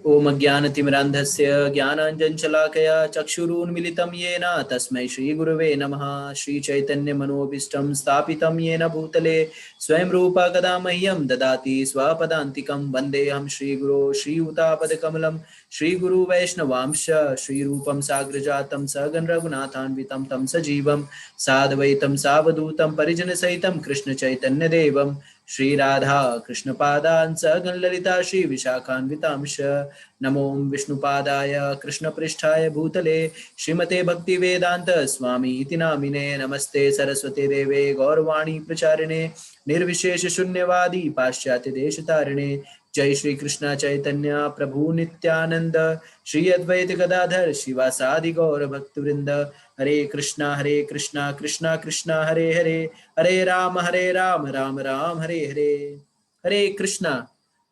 ओम अज्ञानतिमिरान्धस्य ज्ञानाञ्जनशलाकया चक्षुरुन्मिलितं येन तस्मै श्रीगुरवे नमः। श्रीचैतन्यमनोभीष्टं स्थापितं येन भूतले स्वयं रूपा कदा मह्यं ददाति स्वपदान्तिकं। वन्देऽहं श्रीगुरो श्रीयुतापदकमलं श्रीगुरुवैष्णवांश श्रीरूपं साग्रजातं सगण रघुनाथान्वितं तं सजीवं साद्वैतं सावधूतं परिजनसहितं कृष्णचैतन्यदेवं श्री राधा कृष्ण पादान् सगण ललिता श्री विशाखान्वितांश। नमो विष्णुपादाय कृष्ण पृष्ठाय भूतले श्रीमते भक्ति वेदांत स्वामी इति नामिने। नमस्ते सरस्वती देवे गौरवाणी प्रचारिणे निर्विशेष शून्यवादी पाश्चात्य देश तारिणे। जय श्री कृष्ण चैतन्य प्रभु नित्यानंद श्री अद्वैत गदाधर शिवासादि गौर भक्तवृंद। हरे कृष्णा कृष्णा कृष्णा हरे हरे, हरे राम राम राम हरे हरे। हरे कृष्णा।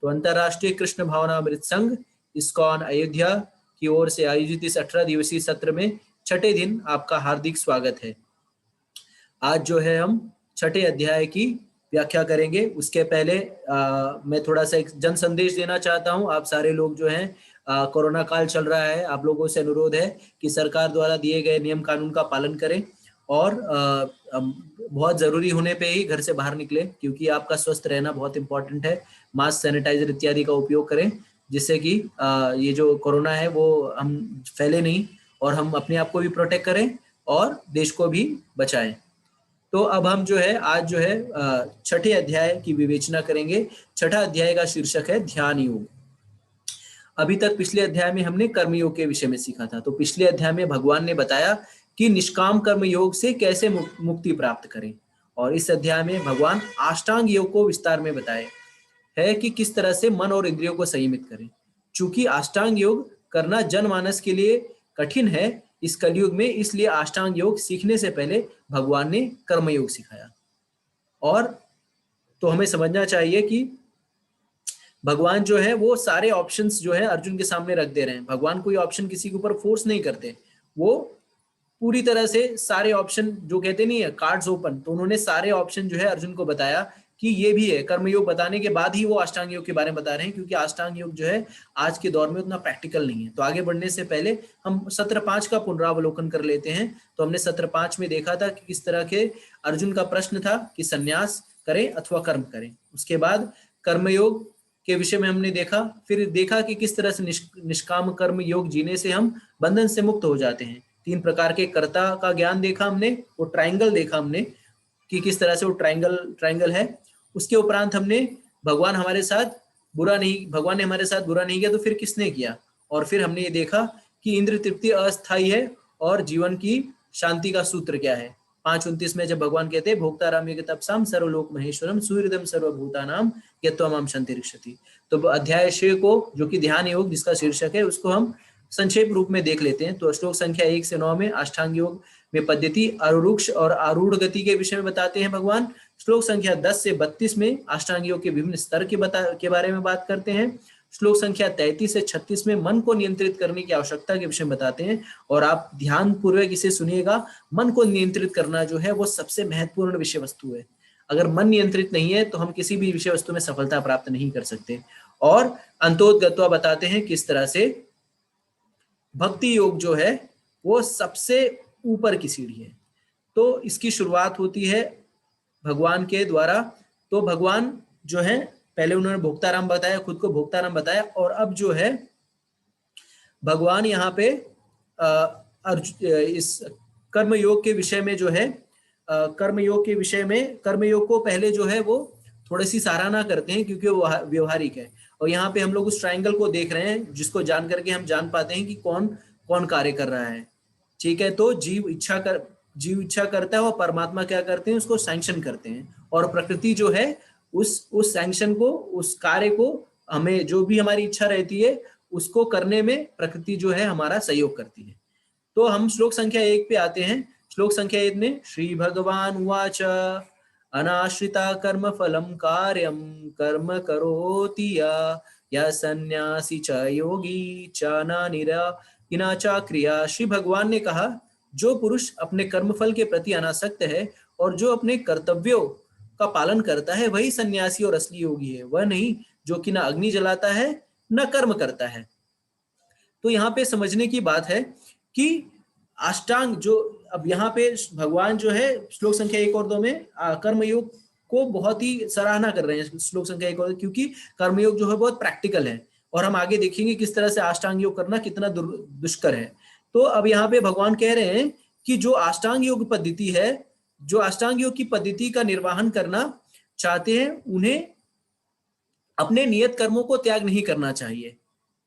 तो अंतरराष्ट्रीय कृष्ण भावनामृत संघ इस्कॉन अयोध्या की ओर से आयोजित इस 18 दिवसीय सत्र में छठे दिन आपका हार्दिक स्वागत है। आज जो है हम छठे अध्याय की व्याख्या करेंगे। उसके पहले मैं थोड़ा सा एक जन संदेश देना चाहता हूं। आप सारे लोग जो हैं कोरोना काल चल रहा है, आप लोगों से अनुरोध है कि सरकार द्वारा दिए गए नियम कानून का पालन करें और बहुत जरूरी होने पे ही घर से बाहर निकले, क्योंकि आपका स्वस्थ रहना बहुत इंपॉर्टेंट है। मास्क, सैनिटाइजर इत्यादि का उपयोग करें, जिससे कि ये जो कोरोना है वो हम फैले नहीं और हम अपने आप को भी प्रोटेक्ट करें और देश को भी बचाएं। तो अब हम जो है आज जो है छठे अध्याय की विवेचना करेंगे। छठा अध्याय का शीर्षक है ध्यान योग। अभी तक पिछले अध्याय में हमने कर्मयोग के विषय में सीखा था। तो पिछले अध्याय में भगवान ने बताया कि निष्काम कर्म योग से कैसे मुक्ति प्राप्त करें, और इस अध्याय में भगवान अष्टांग योग को विस्तार में बताए है कि किस तरह से मन और इंद्रियों को संयमित करें। चूंकि अष्टांग योग करना जनमानस के लिए कठिन है इस कलयुग में, इसलिए अष्टांग योग सीखने से पहले भगवान ने कर्म योग सिखाया। और तो हमें समझना चाहिए कि भगवान जो है वो सारे ऑप्शंस जो है अर्जुन के सामने रख दे रहे हैं। भगवान कोई ऑप्शन किसी के ऊपर फोर्स नहीं करते, वो पूरी तरह से सारे ऑप्शन, जो कहते नहीं है कार्ड्स ओपन, तो उन्होंने सारे ऑप्शन जो है अर्जुन को बताया कि ये भी है। कर्मयोग बताने के बाद ही वो अष्टांग योग के बारे में बता रहे हैं, क्योंकि अष्टांग योग जो है आज के दौर में उतना प्रैक्टिकल नहीं है। तो आगे बढ़ने से पहले हम सत्र 5 का पुनरावलोकन कर लेते हैं। तो हमने सत्र 5 में देखा था कि किस तरह के अर्जुन का प्रश्न था कि संन्यास करें अथवा कर्म करें। उसके बाद कर्मयोग के विषय में हमने देखा, फिर देखा कि किस तरह से निष्काम कर्म योग जीने से हम बंधन से मुक्त हो जाते हैं। 3 प्रकार के कर्ता का ज्ञान देखा हमने, वो ट्रायंगल देखा हमने कि किस तरह से वो ट्रायंगल है। उसके उपरांत हमने भगवान ने हमारे साथ बुरा नहीं किया तो फिर किसने किया, और फिर हमने ये देखा कि इंद्र तृप्ति अस्थायी है और जीवन की शांति का सूत्र क्या है। 5:29 में जब भगवान कहते हैं भोक्ताराम तपसाम सर्वलोक महेश्वरम सुहृदम सर्वभूतानाम यत्त्वमाम शांतिरिक्षति। तो अध्याय 6 को, जो कि ध्यान योग जिसका शीर्षक है, उसको हम संक्षेप रूप में देख लेते हैं। तो श्लोक संख्या 1 से 9 में अष्टांग योग में पद्धति, आरूढ़ और आरूढ़ गति के विषय में बताते हैं भगवान। श्लोक संख्या 10 से 32 में अष्टांग योग के विभिन्न स्तर के बारे में बात करते हैं। श्लोक संख्या 33 से 36 में मन को नियंत्रित करने की आवश्यकता के विषय में बताते हैं। और आप ध्यान पूर्वक इसे सुनिएगा, मन को नियंत्रित करना जो है वो सबसे महत्वपूर्ण विषय वस्तु है। अगर मन नियंत्रित नहीं है तो हम किसी भी विषय वस्तु में सफलता प्राप्त नहीं कर सकते। और अंतोदगत्वा बताते हैं किस तरह से भक्ति योग जो है वो सबसे ऊपर की सीढ़ी है। तो इसकी शुरुआत होती है भगवान के द्वारा। तो भगवान जो है, पहले उन्होंने भोक्ताराम बताया, खुद को भोक्ताराम बताया, और अब जो है भगवान यहाँ पे इस कर्म योग के विषय में जो है कर्मयोग को पहले जो है वो थोड़ी सी सराहना करते हैं, क्योंकि वो व्यवहारिक है। और यहाँ पे हम लोग उस ट्रायंगल को देख रहे हैं, जिसको जान करके हम जान पाते हैं कि कौन कौन कार्य कर रहा है। ठीक है, तो जीव इच्छा करता है और परमात्मा क्या करते हैं, उसको सैंक्शन करते हैं। और प्रकृति जो है उस सैंक्शन को, उस कार्य को, हमें जो भी हमारी इच्छा रहती है उसको करने में प्रकृति जो है हमारा सहयोग करती है। तो हम श्लोक संख्या 1 पे आते हैं। श्लोक संख्या 1 में श्री भगवान उवाच अनाश्रिता कर्म फलम कार्यम कर्म करोति या सन्यासी च योगी च न च क्रिया। श्री भगवान ने कहा, जो पुरुष अपने कर्मफल के प्रति अनासक्त है और जो अपने कर्तव्यों का पालन करता है, वही सन्यासी और असली योगी है। वह नहीं जो कि न अग्नि जलाता है न कर्म करता है। तो यहाँ पे समझने की बात है कि अष्टांग जो, अब यहाँ पे भगवान जो है श्लोक संख्या 1 और 2 में कर्मयोग को बहुत ही सराहना कर रहे हैं, श्लोक संख्या 1 और 2, क्योंकि कर्मयोग जो है बहुत प्रैक्टिकल है और हम आगे देखेंगे किस तरह से अष्टांग योग करना कितना दुष्कर है। तो अब यहाँ पे भगवान कह रहे हैं कि जो अष्टांग योग पद्धति है, जो अष्टांग योग की पद्धति का निर्वहन करना चाहते हैं, उन्हें अपने नियत कर्मों को त्याग नहीं करना चाहिए।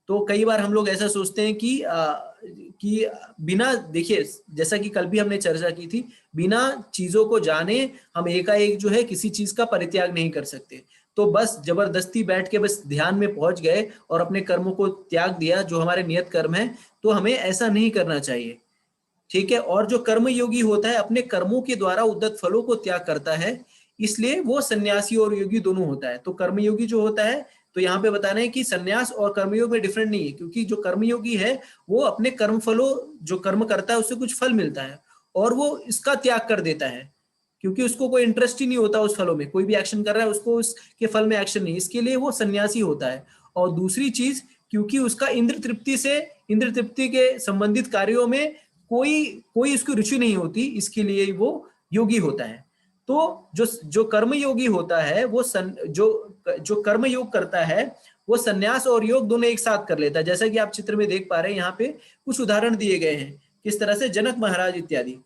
तो कई बार हम लोग ऐसा सोचते हैं कि बिना, देखिए जैसा कि कल भी हमने चर्चा की थी, बिना चीजों को जाने हम एकाएक जो है किसी चीज का परित्याग नहीं कर सकते। तो बस जबरदस्ती बैठ के बस ध्यान में पहुंच गए और अपने कर्मों को त्याग दिया, जो हमारे नियत कर्म है, तो हमें ऐसा नहीं करना चाहिए। ठीक है। और जो कर्म योगी होता है अपने कर्मों के द्वारा उद्दत फलों को त्याग करता है, इसलिए वो सन्यासी और योगी दोनों होता है। तो कर्मयोगी जो होता है, तो यहाँ पे बता रहे हैं कि सन्यास और कर्मयोग में डिफरेंट नहीं है, क्योंकि जो कर्मयोगी है वो अपने कर्म फलों, जो कर्म करता है उससे कुछ फल मिलता है और वो इसका त्याग कर देता है, क्योंकि उसको कोई इंटरेस्ट ही नहीं होता उस फलों में। कोई भी एक्शन कर रहा है उसको उसके फल में एक्शन नहीं, इसके लिए वो सन्यासी होता है। और दूसरी चीज, क्योंकि उसका इंद्र तृप्ति के संबंधित कार्यों में कोई कोई उसकी रुचि नहीं होती, इसके लिए वो योगी होता है। तो जो कर्म योगी होता है वो जो कर्म योग करता है वो सन्यास और योग दोनों एक साथ कर लेता है। जैसा कि आप चित्र में देख पा रहे हैं, यहाँ पे कुछ उदाहरण दिए गए हैं किस तरह से जनक महाराज इत्यादि,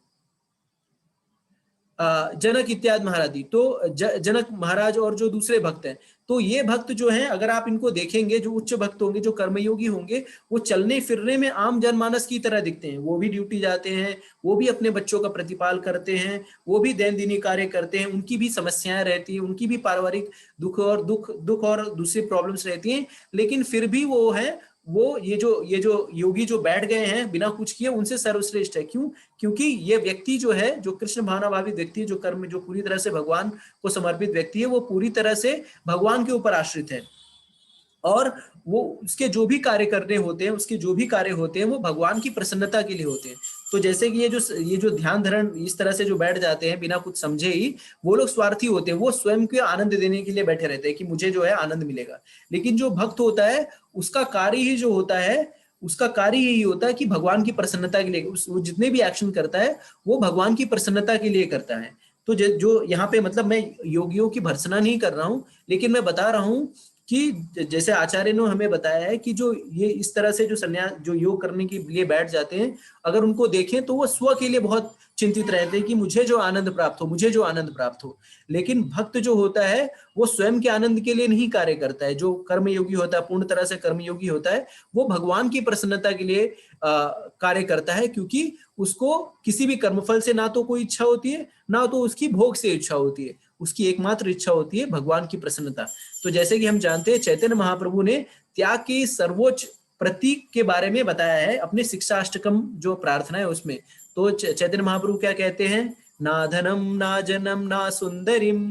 जनक इत्यादि महाराज। तो जनक महाराज और जो दूसरे भक्त हैं, तो ये भक्त जो हैं, अगर आप इनको देखेंगे, जो उच्च भक्त होंगे, जो कर्मयोगी होंगे, वो चलने फिरने में आम जनमानस की तरह दिखते हैं। वो भी ड्यूटी जाते हैं, वो भी अपने बच्चों का प्रतिपाल करते हैं, वो भी दैनंदिनी कार्य करते हैं, उनकी भी समस्याएं रहती है, उनकी भी पारिवारिक दुख और दूसरी प्रॉब्लम्स रहती हैं, लेकिन फिर भी वो है, वो ये जो योगी जो बैठ गए हैं बिना कुछ किए, उनसे सर्वश्रेष्ठ है। क्यों? क्योंकि ये व्यक्ति जो है, जो कृष्ण भावनाभावी व्यक्ति है, जो कर्म, जो पूरी तरह से भगवान को समर्पित व्यक्ति है, वो पूरी तरह से भगवान के ऊपर आश्रित है और वो उसके जो भी कार्य करने होते हैं, उसके जो भी कार्य होते हैं, वो भगवान की प्रसन्नता के लिए होते हैं। तो जैसे कि ये जो ध्यान धारण इस तरह से जो बैठ जाते हैं बिना कुछ समझे ही, वो लोग स्वार्थी होते हैं, वो स्वयं को आनंद देने के लिए बैठे रहते हैं कि मुझे जो है आनंद मिलेगा। लेकिन जो भक्त होता है उसका कार्य ही जो होता है, उसका कार्य यही होता है कि भगवान की प्रसन्नता के लिए, वो जितने भी एक्शन करता है वो भगवान की प्रसन्नता के लिए करता है। तो जो यहाँ पे, मतलब मैं योगियों की भर्त्सना नहीं कर रहा हूँ, लेकिन मैं बता रहा हूँ कि जैसे आचार्य ने हमें बताया है कि जो ये इस तरह से जो सन्यास, जो योग करने के लिए बैठ जाते हैं, अगर उनको देखें तो वो स्व के लिए बहुत चिंतित रहते हैं कि मुझे जो आनंद प्राप्त हो, मुझे जो आनंद प्राप्त हो। लेकिन भक्त जो होता है वो स्वयं के आनंद के लिए नहीं कार्य करता है। जो कर्मयोगी होता है, पूर्ण तरह से कर्मयोगी होता है, वो भगवान की प्रसन्नता के लिए कार्य करता है, क्योंकि उसको किसी भी कर्मफल से ना तो कोई इच्छा होती है, ना तो उसकी भोग से इच्छा होती है। उसकी एकमात्र इच्छा होती है भगवान की प्रसन्नता। तो जैसे कि हम जानते हैं, चैतन्य महाप्रभु ने त्याग की सर्वोच्च प्रतीक के बारे में बताया है अपने शिक्षाष्टकम जो प्रार्थना है उसमें। तो चैतन्य महाप्रभु क्या कहते हैं? ना धनम ना जनम ना सुंदरिम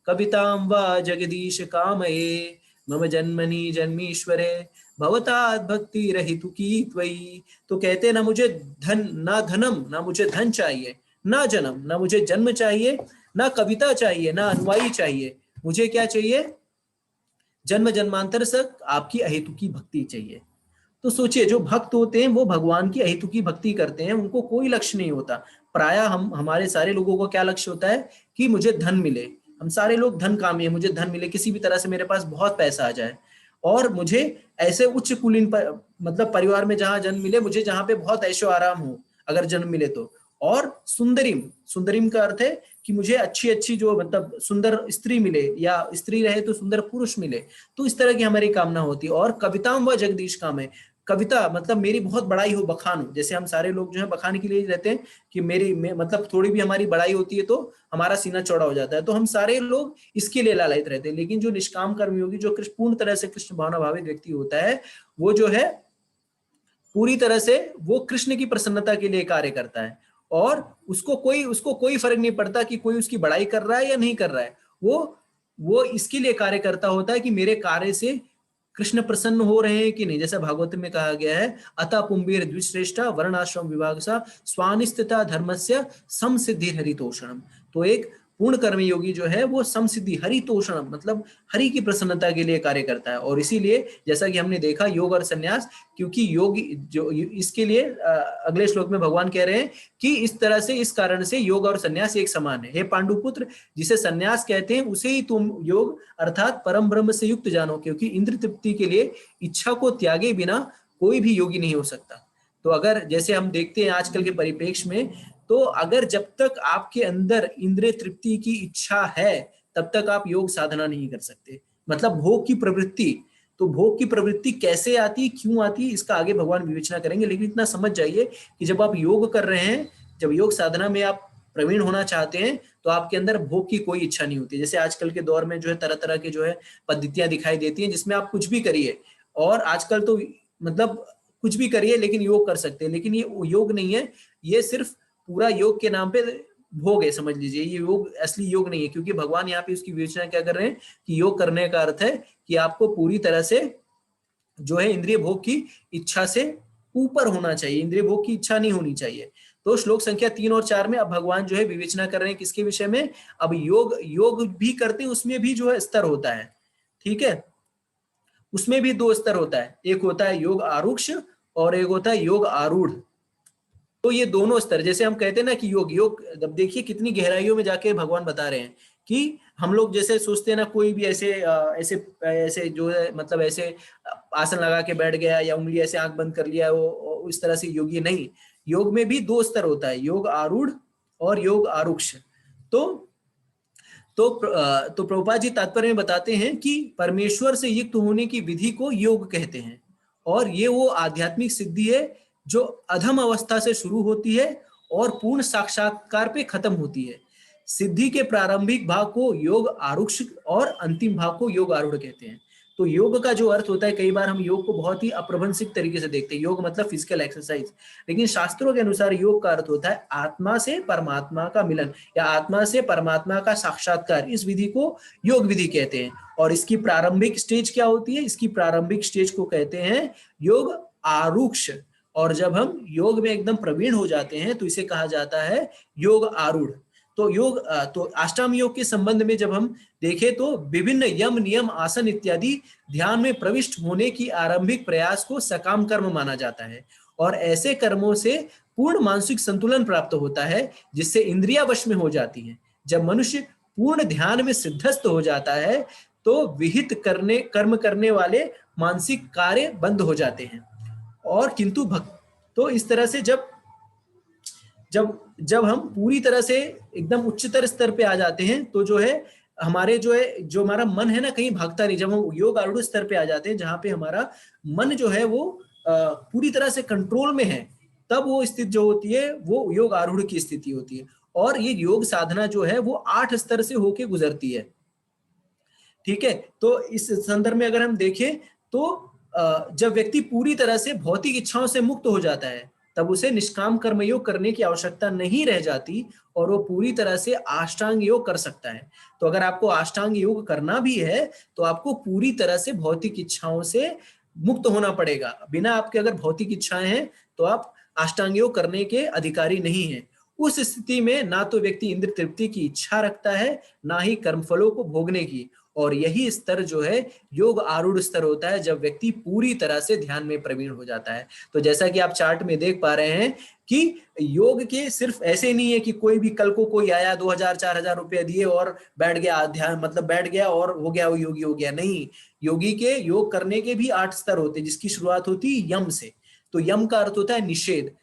कविताम वा जगदीश कामये मम जन्मनि जन्मीश्वरे भवतात् भक्ति रहितु की त्वयि। तो कहते हैं, ना मुझे धनम, ना मुझे धन चाहिए, ना जन्म, ना मुझे जन्म चाहिए, ना कविता चाहिए, ना अनुयायी चाहिए, मुझे क्या चाहिए? जन्म जन्मांतर तक आपकी अहेतु की भक्ति चाहिए। तो सोचिए, जो भक्त होते हैं वो भगवान की अहेतु की भक्ति करते हैं, उनको कोई लक्ष्य नहीं होता। प्राय हमारे सारे लोगों को क्या लक्ष्य होता है कि मुझे धन मिले। हम सारे लोग धन कामी है, मुझे धन मिले, किसी भी तरह से मेरे पास बहुत पैसा आ जाए और मुझे ऐसे उच्च कुलीन मतलब परिवार में जहां जन्म मिले, मुझे जहां पे बहुत ऐशो आराम हो अगर जन्म मिले तो। और सुंदरिम का अर्थ है कि मुझे अच्छी अच्छी जो, मतलब सुंदर स्त्री मिले, या स्त्री रहे तो सुंदर पुरुष मिले। तो इस तरह की हमारी कामना होती है। और कविताम व जगदीश काम है, कविता मतलब मेरी बहुत बड़ाई हो, बखान हो। जैसे हम सारे लोग जो है बखान के लिए रहते हैं कि मतलब थोड़ी भी हमारी बड़ाई होती है तो हमारा सीना चौड़ा हो जाता है। तो हम सारे लोग इसके लिए लालयित रहते हैं। लेकिन जो निष्काम कर्मयोगी, जो पूर्ण तरह से कृष्ण भावना भावित व्यक्ति होता है, वो जो है पूरी तरह से वो कृष्ण की प्रसन्नता के लिए कार्य करता है और उसको कोई फर्क नहीं पड़ता कि कोई उसकी बड़ाई कर रहा है या नहीं कर रहा है। वो इसके लिए कार्य करता होता है कि मेरे कार्य से कृष्ण प्रसन्न हो रहे हैं कि नहीं। जैसा भागवत में कहा गया है, अतः पुंबीर द्विश्रेष्ठा वर्णाश्रम विभाग सा स्वानिस्थिता धर्मस्य समसिद्धि हरितोषणम। तो एक पूर्ण कर्मयोगी जो है वो समसिद्धि हरितोषण मतलब हरि की प्रसन्नता के लिए कार्य करता है। और इसीलिए जैसा कि हमने देखा योग और संन्यास, क्योंकि योग जो इसके लिए अगले श्लोक में भगवान कह रहे हैं कि इस तरह से इस कारण से योग और संन्यास एक समान है। हे पांडुपुत्र, जिसे संन्यास कहते हैं उसे ही तुम योग अर्थात परम ब्रह्म से युक्त जानो, क्योंकि इंद्र तृप्ति के लिए इच्छा को त्यागे बिना कोई भी योगी नहीं हो सकता। तो अगर जैसे हम देखते हैं आजकल के परिप्रेक्ष्य में, तो अगर जब तक आपके अंदर इंद्रिय तृप्ति की इच्छा है तब तक आप योग साधना नहीं कर सकते। मतलब भोग की प्रवृत्ति, तो भोग की प्रवृत्ति कैसे आती, क्यों आती, इसका आगे भगवान विवेचना करेंगे। लेकिन इतना समझ जाइए कि जब आप योग कर रहे हैं, जब योग साधना में आप प्रवीण होना चाहते हैं, तो आपके अंदर भोग की कोई इच्छा नहीं होती। जैसे आजकल के दौर में जो है तरह तरह के जो है पद्धतियां दिखाई देती हैं जिसमें आप कुछ भी करिए, और आजकल तो मतलब कुछ भी करिए लेकिन योग कर सकते हैं। लेकिन ये योग नहीं है, ये सिर्फ पूरा योग के नाम पे भोग है, समझ लीजिए। ये योग असली योग नहीं है, क्योंकि भगवान यहाँ पे उसकी विवेचना क्या कर रहे हैं कि योग करने का अर्थ है कि आपको पूरी तरह से जो है इंद्रिय भोग की इच्छा से ऊपर होना चाहिए, इंद्रिय भोग की इच्छा नहीं होनी चाहिए। तो श्लोक संख्या 3 और 4 में अब भगवान जो है विवेचना कर रहे हैं किसके विषय में। अब योग भी करते हैं, उसमें भी जो है स्तर होता है, ठीक है। उसमें भी 2 स्तर होता है, एक होता है योग आरुक्ष और एक होता है योग आरूढ़। तो ये दोनों स्तर, जैसे हम कहते हैं ना कि योग, अब देखिए कितनी गहराइयों में जाके भगवान बता रहे हैं कि हम लोग जैसे सोचते हैं ना, कोई भी ऐसे ऐसे ऐसे जो है मतलब ऐसे आसन लगा के बैठ गया या उंगली ऐसे आंख बंद कर लिया, वो इस तरह से योगी नहीं। योग में भी 2 स्तर होता है, योग आरूढ़ और योग आरुक्ष। तो प्रभुपाद जी तात्पर्य में बताते हैं कि परमेश्वर से युक्त होने की विधि को योग कहते हैं, और ये वो आध्यात्मिक सिद्धि है जो अधम अवस्था से शुरू होती है और पूर्ण साक्षात्कार पे खत्म होती है। सिद्धि के प्रारंभिक भाग को योग आरुक्ष और अंतिम भाग को योग आरूढ़ कहते हैं। तो योग का जो अर्थ होता है, कई बार हम योग को बहुत ही अप्रभंसिक तरीके से देखते हैं, योग मतलब फिजिकल एक्सरसाइज, लेकिन शास्त्रों के अनुसार योग का अर्थ होता है आत्मा से परमात्मा का मिलन या आत्मा से परमात्मा का साक्षात्कार। इस विधि को योग विधि कहते हैं। और इसकी प्रारंभिक स्टेज क्या होती है, इसकी प्रारंभिक स्टेज को कहते हैं योग आरुक्ष। और जब हम योग में एकदम प्रवीण हो जाते हैं तो इसे कहा जाता है योग आरूढ़। तो अष्टांग योग के संबंध में जब हम देखें तो विभिन्न यम नियम आसन इत्यादि ध्यान में प्रविष्ट होने की आरंभिक प्रयास को सकाम कर्म माना जाता है, और ऐसे कर्मों से पूर्ण मानसिक संतुलन प्राप्त होता है जिससे इंद्रियां वश में हो जाती हैं। जब मनुष्य पूर्ण ध्यान में सिद्धस्त हो जाता है तो विहित कर्म करने वाले मानसिक कार्य बंद हो जाते हैं। और किंतु तो इस तरह से जब जब जब हम पूरी तरह से एकदम उच्चतर स्तर पे आ जाते हैं तो जो है जो हमारा मन है ना कहीं भागता नहीं। जब हम योग आरूढ़ स्तर पे आ जाते हैं जहां पे हमारा मन जो है वो पूरी तरह से कंट्रोल में है, तब वो स्थिति जो होती है वो योग आरूढ़ की स्थिति होती है। और ये योग साधना जो है वो 8 स्तर से होके गुजरती है, ठीक है। तो इस संदर्भ में अगर हम देखें तो जब व्यक्ति पूरी तरह से भौतिक इच्छाओं से मुक्त हो जाता है तब उसे निष्काम कर्मयोग करने की आवश्यकता नहीं रह जाती और वो पूरी तरह से अष्टांग योग कर सकता है। तो अगर आपको अष्टांग योग करना भी है तो आपको पूरी तरह से भौतिक इच्छाओं से मुक्त होना पड़ेगा। बिना आपके अगर भौतिक इच्छाएं हैं तो आप अष्टांग योग करने के अधिकारी नहीं हैं। उस स्थिति में ना तो व्यक्ति इंद्र तृप्ति की इच्छा रखता है ना ही कर्मफलों को भोगने की, और यही स्तर जो है योग आरूढ़ स्तर होता है जब व्यक्ति पूरी तरह से ध्यान में प्रवीण हो जाता है। तो जैसा कि आप चार्ट में देख पा रहे हैं कि योग के सिर्फ ऐसे नहीं है कि कोई भी कल को कोई आया 2000-4000 रुपए दिए और बैठ गया ध्यान, मतलब बैठ गया और हो गया वो योगी हो गया, नहीं। योगी के योग करने के भी 8 स्तर होते हैं जिसकी शुरुआत होती है यम से। तो यम का अर्थ होता है निषेध,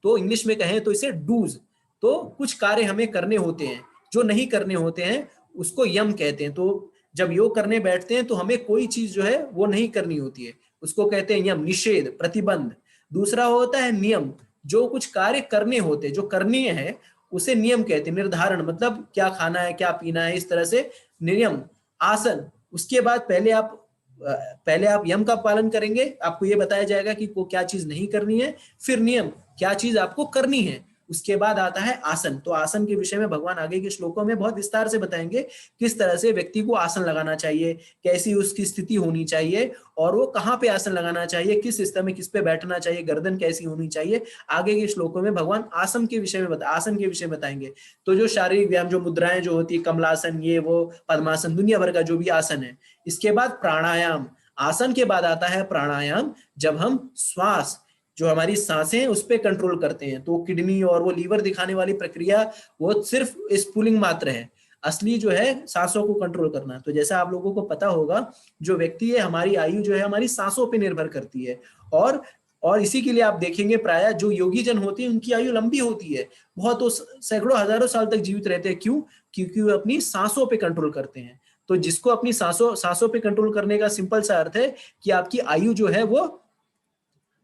तो इंग्लिश में कहें तो इसे डूज। तो कुछ कार्य हमें करने होते हैं, जो नहीं करने होते हैं उसको यम कहते हैं। तो जब योग करने बैठते हैं तो हमें कोई चीज जो है वो नहीं करनी होती है, उसको कहते हैं यम, निषेध, प्रतिबंध। दूसरा होता है नियम, जो कुछ कार्य करने होते हैं, जो करनीय है उसे नियम कहते हैं। निर्धारण मतलब क्या खाना है क्या पीना है, इस तरह से नियम। आसन, उसके बाद पहले आप यम का पालन करेंगे, आपको ये बताया जाएगा कि को क्या चीज नहीं करनी है, फिर नियम क्या चीज आपको करनी है, उसके बाद आता है आसन। तो आसन के विषय में भगवान आगे के श्लोकों में बहुत विस्तार से बताएंगे किस तरह से व्यक्ति को आसन लगाना चाहिए, कैसी उसकी स्थिति होनी चाहिए, और वो कहाँ पे आसन लगाना चाहिए, किस स्थिति में किस पे बैठना चाहिए, गर्दन कैसी होनी चाहिए। आगे के श्लोकों में भगवान आसन के विषय में आसन के विषय बताएंगे। तो जो शारीरिक व्यायाम, जो मुद्राएं जो होती है, कमलासन, ये वो पद्मासन, दुनिया भर का जो भी आसन है। इसके बाद प्राणायाम, आसन के बाद आता है प्राणायाम, जब हम श्वास, जो हमारी सांसें हैं, उस पर कंट्रोल करते हैं। तो किडनी और वो लीवर दिखाने वाली प्रक्रिया वो सिर्फ स्पूलिंग मात्र है, असली जो है सांसों को कंट्रोल करना। तो जैसा आप लोगों को पता होगा, जो व्यक्ति है, हमारी आयु जो है हमारी सांसों पे निर्भर करती है। और इसी के लिए आप देखेंगे प्रायः जो योगी जन होते हैं उनकी आयु लंबी होती है, बहुत तो सैकड़ों हजारों साल तक जीवित रहते हैं। क्यों? क्योंकि वो अपनी सांसों पे कंट्रोल करते हैं। तो जिसको अपनी सांसों पे कंट्रोल करने का सिंपल सा अर्थ है कि आपकी आयु जो है वो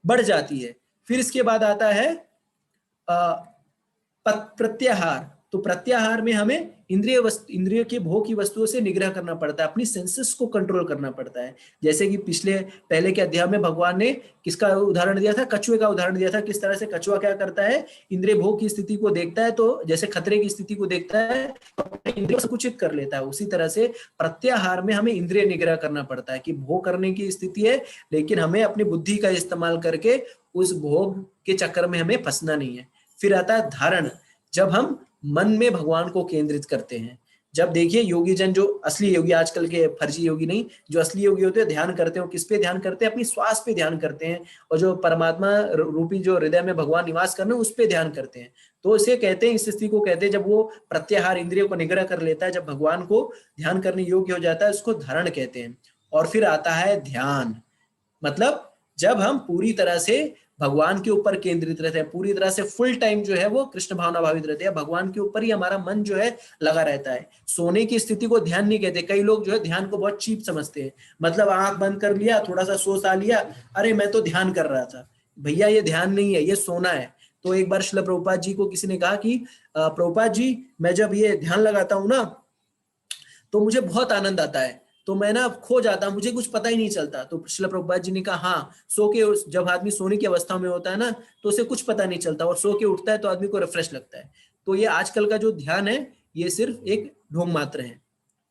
बढ़ जाती है। फिर इसके बाद आता है प्रत्याहार। तो प्रत्याहार में हमें इंद्रिय के भोग की वस्तुओं से निग्रह करना पड़ता है, अपनी सेंसेस को कंट्रोल करना पड़ता है। जैसे कि पहले के अध्याय में भगवान ने किसका उदाहरण दिया था? कछुए का उदाहरण दिया था। किस तरह से कछुआ क्या करता है, इंद्रिय भोग की स्थिति को देखता है, तो जैसे खतरे की स्थिति को देखता है तो इंद्रिय संकुचित कर लेता है। उसी तरह से प्रत्याहार में हमें इंद्रिय निग्रह करना पड़ता है कि भोग करने की स्थिति है, लेकिन हमें अपनी बुद्धि का इस्तेमाल करके उस भोग के चक्कर में हमें फंसना नहीं है। फिर आता है धारण, जब हम मन में भगवान को केंद्रित करते हैं। जब देखिए योगी जन, जो असली योगी, आजकल के फर्जी योगी नहीं, जो असली योगी होते हैं, ध्यान करते हैं, किस पे ध्यान करते हैं? अपनी श्वास पे ध्यान करते हैं, और जो परमात्मा रूपी जो हृदय में भगवान निवास करने उस पे ध्यान करते हैं। तो इसे कहते हैं, इस स्थिति को कहते हैं, जब वो प्रत्याहार इंद्रियों को निग्रह कर लेता है, जब भगवान को ध्यान करने योग्य हो जाता है, उसको धारण कहते हैं। और फिर आता है ध्यान, मतलब जब हम पूरी तरह से भगवान के ऊपर केंद्रित रहते हैं, पूरी तरह से फुल टाइम जो है वो कृष्ण भावना भावित रहते हैं, भगवान के ऊपर ही हमारा मन जो है लगा रहता है। सोने की स्थिति को ध्यान नहीं कहते। कई लोग जो है ध्यान को बहुत चीप समझते हैं, मतलब आंख बंद कर लिया, थोड़ा सा सो सा लिया, अरे मैं तो ध्यान कर रहा था। भैया ये ध्यान नहीं है, ये सोना है। तो एक बार श्रील प्रभुपाद जी को किसी ने कहा कि प्रभुपाद जी, मैं जब ये ध्यान लगाता हूँ ना तो मुझे बहुत आनंद आता है, तो मैं ना खो जाता, मुझे कुछ पता ही नहीं चलता। तो श्रील प्रभुपाद जी ने कहा, हाँ, जब आदमी सोने की अवस्था में होता है ना, तो उसे कुछ पता नहीं चलता, और सो के उठता है तो आदमी को रिफ्रेश लगता है। तो ये आजकल का जो ध्यान है, ये सिर्फ एक ढोंग मात्र है,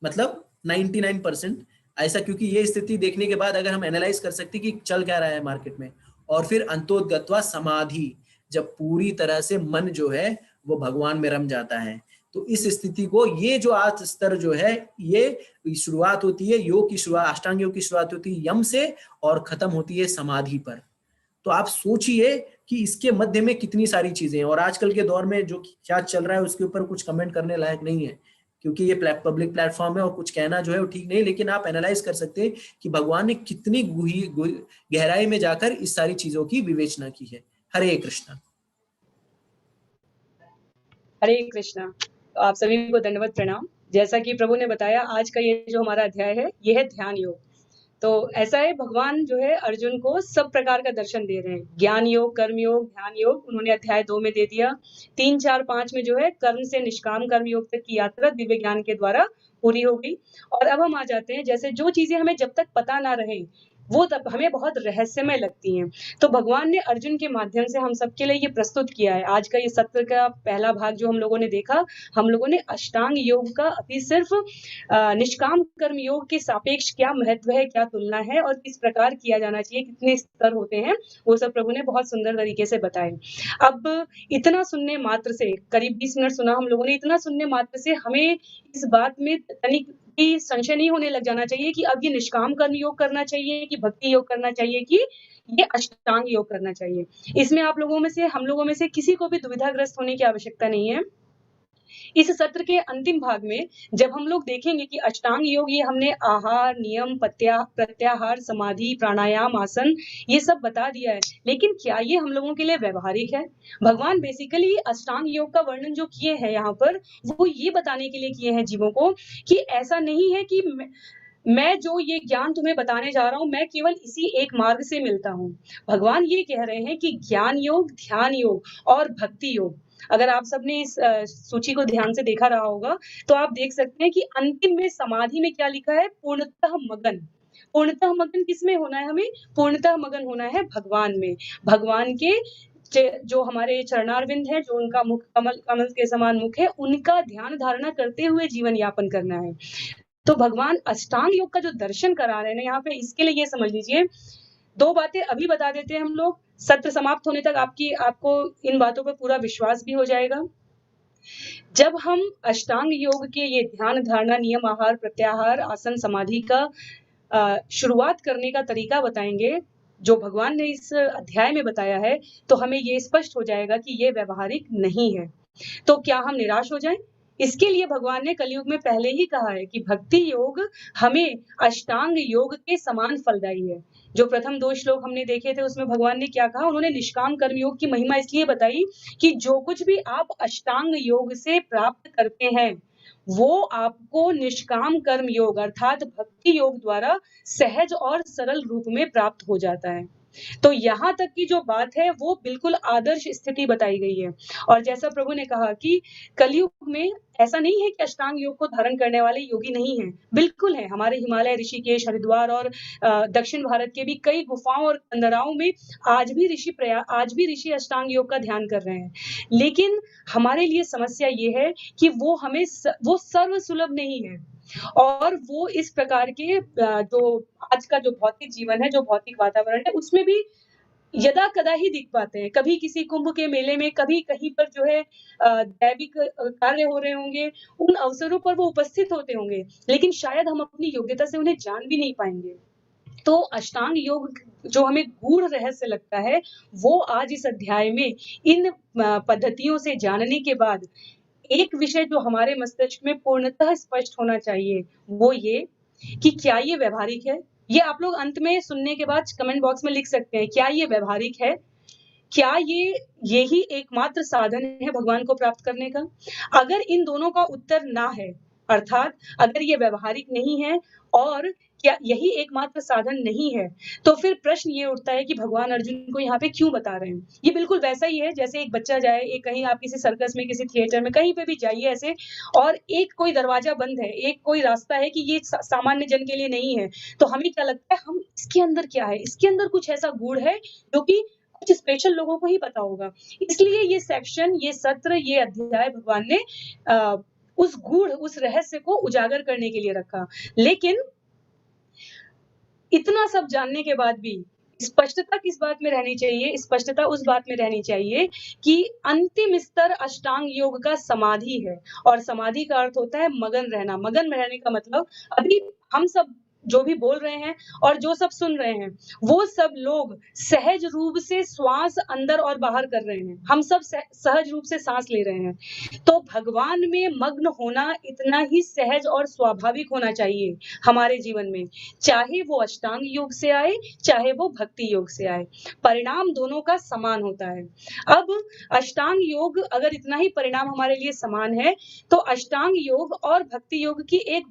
मतलब 99% ऐसा। क्योंकि ये स्थिति देखने के बाद अगर हम एनालाइज कर सकते कि चल क्या रहा है मार्केट में। और फिर अंतोदगत्वा समाधि, जब पूरी तरह से मन जो है वो भगवान में रम जाता है। तो इस स्थिति को, ये जो 8 स्तर जो है, ये शुरुआत होती है योग की, शुरुआत अष्टांग योग की शुरुआत होती है यम से, और खत्म होती है समाधि पर। तो आप सोचिए कि इसके मध्य में कितनी सारी चीजें हैं। और आजकल के दौर में जो क्या चल रहा है उसके ऊपर कुछ कमेंट करने लायक नहीं है, क्योंकि ये पब्लिक प्लेटफॉर्म है और कुछ कहना जो है वो ठीक नहीं। लेकिन आप एनालाइज कर सकते हैं कि भगवान ने कितनी गहराई में जाकर इस सारी चीजों की विवेचना की है। हरे कृष्णा। हरे कृष्णा। तो आप सभी को दंडवत प्रणाम। जैसा कि प्रभु ने बताया, आज का ये जो हमारा अध्याय है, ये है ध्यान योग। तो ऐसा है, भगवान जो है अर्जुन को सब प्रकार का दर्शन दे रहे हैं, ज्ञान योग, कर्म योग, ध्यान योग। उन्होंने अध्याय 2 में दे दिया। 3, 4, 5 में जो है कर्म से निष्काम कर्म योग तक की यात्रा दिव्य ज्ञान के द्वारा पूरी हो गई। और अब हम आ जाते हैं, जैसे जो चीजें हमें जब तक पता ना रहे वो तब हमें बहुत रहस्यमय लगती हैं। तो भगवान ने अर्जुन के माध्यम से हम सबके लिए ये प्रस्तुत किया है। आज का ये सत्र का पहला भाग जो हम लोगों ने देखा, हम लोगों ने अष्टांग योग का अभी सिर्फ निष्काम कर्म योग के सापेक्ष क्या महत्व है, क्या तुलना है, और किस प्रकार किया जाना चाहिए, कितने स्तर होते हैं, वो सब प्रभु ने बहुत सुंदर तरीके से बताए। अब इतना सुनने मात्र से, करीब 20 मिनट सुना हम लोगों ने, इतना सुनने मात्र से हमें इस बात में तनिक भी संशय नहीं होने लग जाना चाहिए कि अब ये निष्काम कर्म योग करना चाहिए, कि भक्ति योग करना चाहिए, कि ये अष्टांग योग करना चाहिए। इसमें आप लोगों में से, हम लोगों में से किसी को भी दुविधाग्रस्त होने की आवश्यकता नहीं है। इस सत्र के अंतिम भाग में जब हम लोग देखेंगे कि अष्टांग योग, ये हमने आहार, नियम, प्रत्याहार, समाधि, प्राणायाम, आसन, ये सब बता दिया है, लेकिन क्या ये हम लोगों के लिए व्यवहारिक है? भगवान बेसिकली अष्टांग योग का वर्णन जो किए हैं यहाँ पर, वो ये बताने के लिए किए हैं जीवों को कि ऐसा नहीं है कि मैं जो ये ज्ञान तुम्हें बताने जा रहा हूं, मैं केवल इसी एक मार्ग से मिलता हूं। भगवान ये कह रहे हैं कि ज्ञान योग, ध्यान योग और भक्ति योग, अगर आप सबने इस सूची को ध्यान से देखा रहा होगा तो आप देख सकते हैं कि अंतिम में समाधि में क्या लिखा है? पूर्णतः मगन। पूर्णतः मगन किसमें होना है? हमें पूर्णतः मगन होना है भगवान में, भगवान के जो हमारे चरणारविंद है, जो उनका मुख कमल के समान मुख है, उनका ध्यान धारणा करते हुए जीवन यापन करना है। तो भगवान अष्टांग योग का जो दर्शन करा रहे हैं ना यहाँ पे, इसके लिए ये समझ लीजिए, 2 बातें अभी बता देते हैं हम लोग, सत्र समाप्त होने तक आपको इन बातों पर पूरा विश्वास भी हो जाएगा। जब हम अष्टांग योग के ये ध्यान धारणा, नियम, आहार, प्रत्याहार, आसन, समाधि का शुरुआत करने का तरीका बताएंगे, जो भगवान ने इस अध्याय में बताया है, तो हमें ये स्पष्ट हो जाएगा कि ये व्यवहारिक नहीं है। तो क्या हम निराश हो जाएं? इसके लिए भगवान ने कलयुग में पहले ही कहा है कि भक्ति योग हमें अष्टांग योग के समान फलदायी है। जो प्रथम 2 श्लोक हमने देखे थे, उसमें भगवान ने क्या कहा? उन्होंने निष्काम कर्म योग की महिमा इसलिए बताई कि जो कुछ भी आप अष्टांग योग से प्राप्त करते हैं, वो आपको निष्काम कर्म योग अर्थात भक्ति योग द्वारा सहज और सरल रूप में प्राप्त हो जाता है। तो यहाँ तक की जो बात है वो बिल्कुल आदर्श स्थिति बताई गई है। और जैसा प्रभु ने कहा कि कलयुग में ऐसा नहीं है कि अष्टांग योग को धारण करने वाले योगी नहीं हैं, बिल्कुल है। हमारे हिमालय, ऋषिकेश, हरिद्वार और दक्षिण भारत के भी कई गुफाओं और कंदराओं में आज भी ऋषि अष्टांग योग का ध्यान कर रहे हैं। लेकिन हमारे लिए समस्या ये है कि वो वो सर्व सुलभ नहीं है, और वो इस प्रकार के जो आज का जो भौतिक जीवन है, जो भौतिक वातावरण है, उसमें भी यदा कदा ही दिख पाते हैं। कभी किसी कुंभ के मेले में, कभी कहीं पर जो है दैविक कार्य हो रहे होंगे, उन अवसरों पर वो उपस्थित होते होंगे, लेकिन शायद हम अपनी योग्यता से उन्हें जान भी नहीं पाएंगे। तो अष्टांग योग जो हमें गूढ़ रहस्य लगता है, वो आज इस अध्याय में इन पद्धतियों से जानने के बाद एक विषय जो हमारे मस्तिष्क में पूर्णतः स्पष्ट होना चाहिए, वो ये कि क्या ये व्यवहारिक है? ये आप लोग अंत में सुनने के बाद कमेंट बॉक्स में लिख सकते हैं, क्या ये व्यवहारिक है? क्या यही एकमात्र साधन है भगवान को प्राप्त करने का? अगर इन दोनों का उत्तर ना है, अर्थात अगर ये व्यवहारिक नहीं है और क्या यही एकमात्र साधन नहीं है, तो फिर प्रश्न ये उठता है कि भगवान अर्जुन को यहाँ पे क्यों बता रहे हैं? ये बिल्कुल वैसा ही है जैसे एक बच्चा जाए, एक कहीं आप किसी सर्कस में, किसी थिएटर में, कहीं पे भी जाइए ऐसे, और एक कोई दरवाजा बंद है, एक कोई रास्ता है कि ये सामान्य जन के लिए नहीं है, तो हमें क्या लगता है, हम इसके अंदर क्या है? इसके अंदर कुछ ऐसा गूढ़ है जो कि कुछ स्पेशल लोगों को ही पता होगा। इसलिए ये सेक्शन, ये सत्र, ये अध्याय भगवान ने उस गूढ़, उस रहस्य को उजागर करने के लिए रखा। लेकिन इतना सब जानने के बाद भी स्पष्टता किस बात में रहनी चाहिए? स्पष्टता उस बात में रहनी चाहिए कि अंतिम स्तर अष्टांग योग का समाधि है, और समाधि का अर्थ होता है मगन रहना। मगन रहने का मतलब, अभी हम सब जो भी बोल रहे हैं और जो सब सुन रहे हैं, वो सब लोग सहज रूप से श्वास अंदर और बाहर कर रहे हैं। हम सब सहज रूप से सांस ले रहे हैं। तो भगवान में मग्न होना इतना ही सहज और स्वाभाविक होना चाहिए हमारे जीवन में, चाहे वो अष्टांग योग से आए, चाहे वो भक्ति योग से आए। परिणाम दोनों का समान होता है। अब अष्टांग योग अगर इतना ही परिणाम हमारे लिए समान है, तो अष्टांग योग और भक्ति योग की एक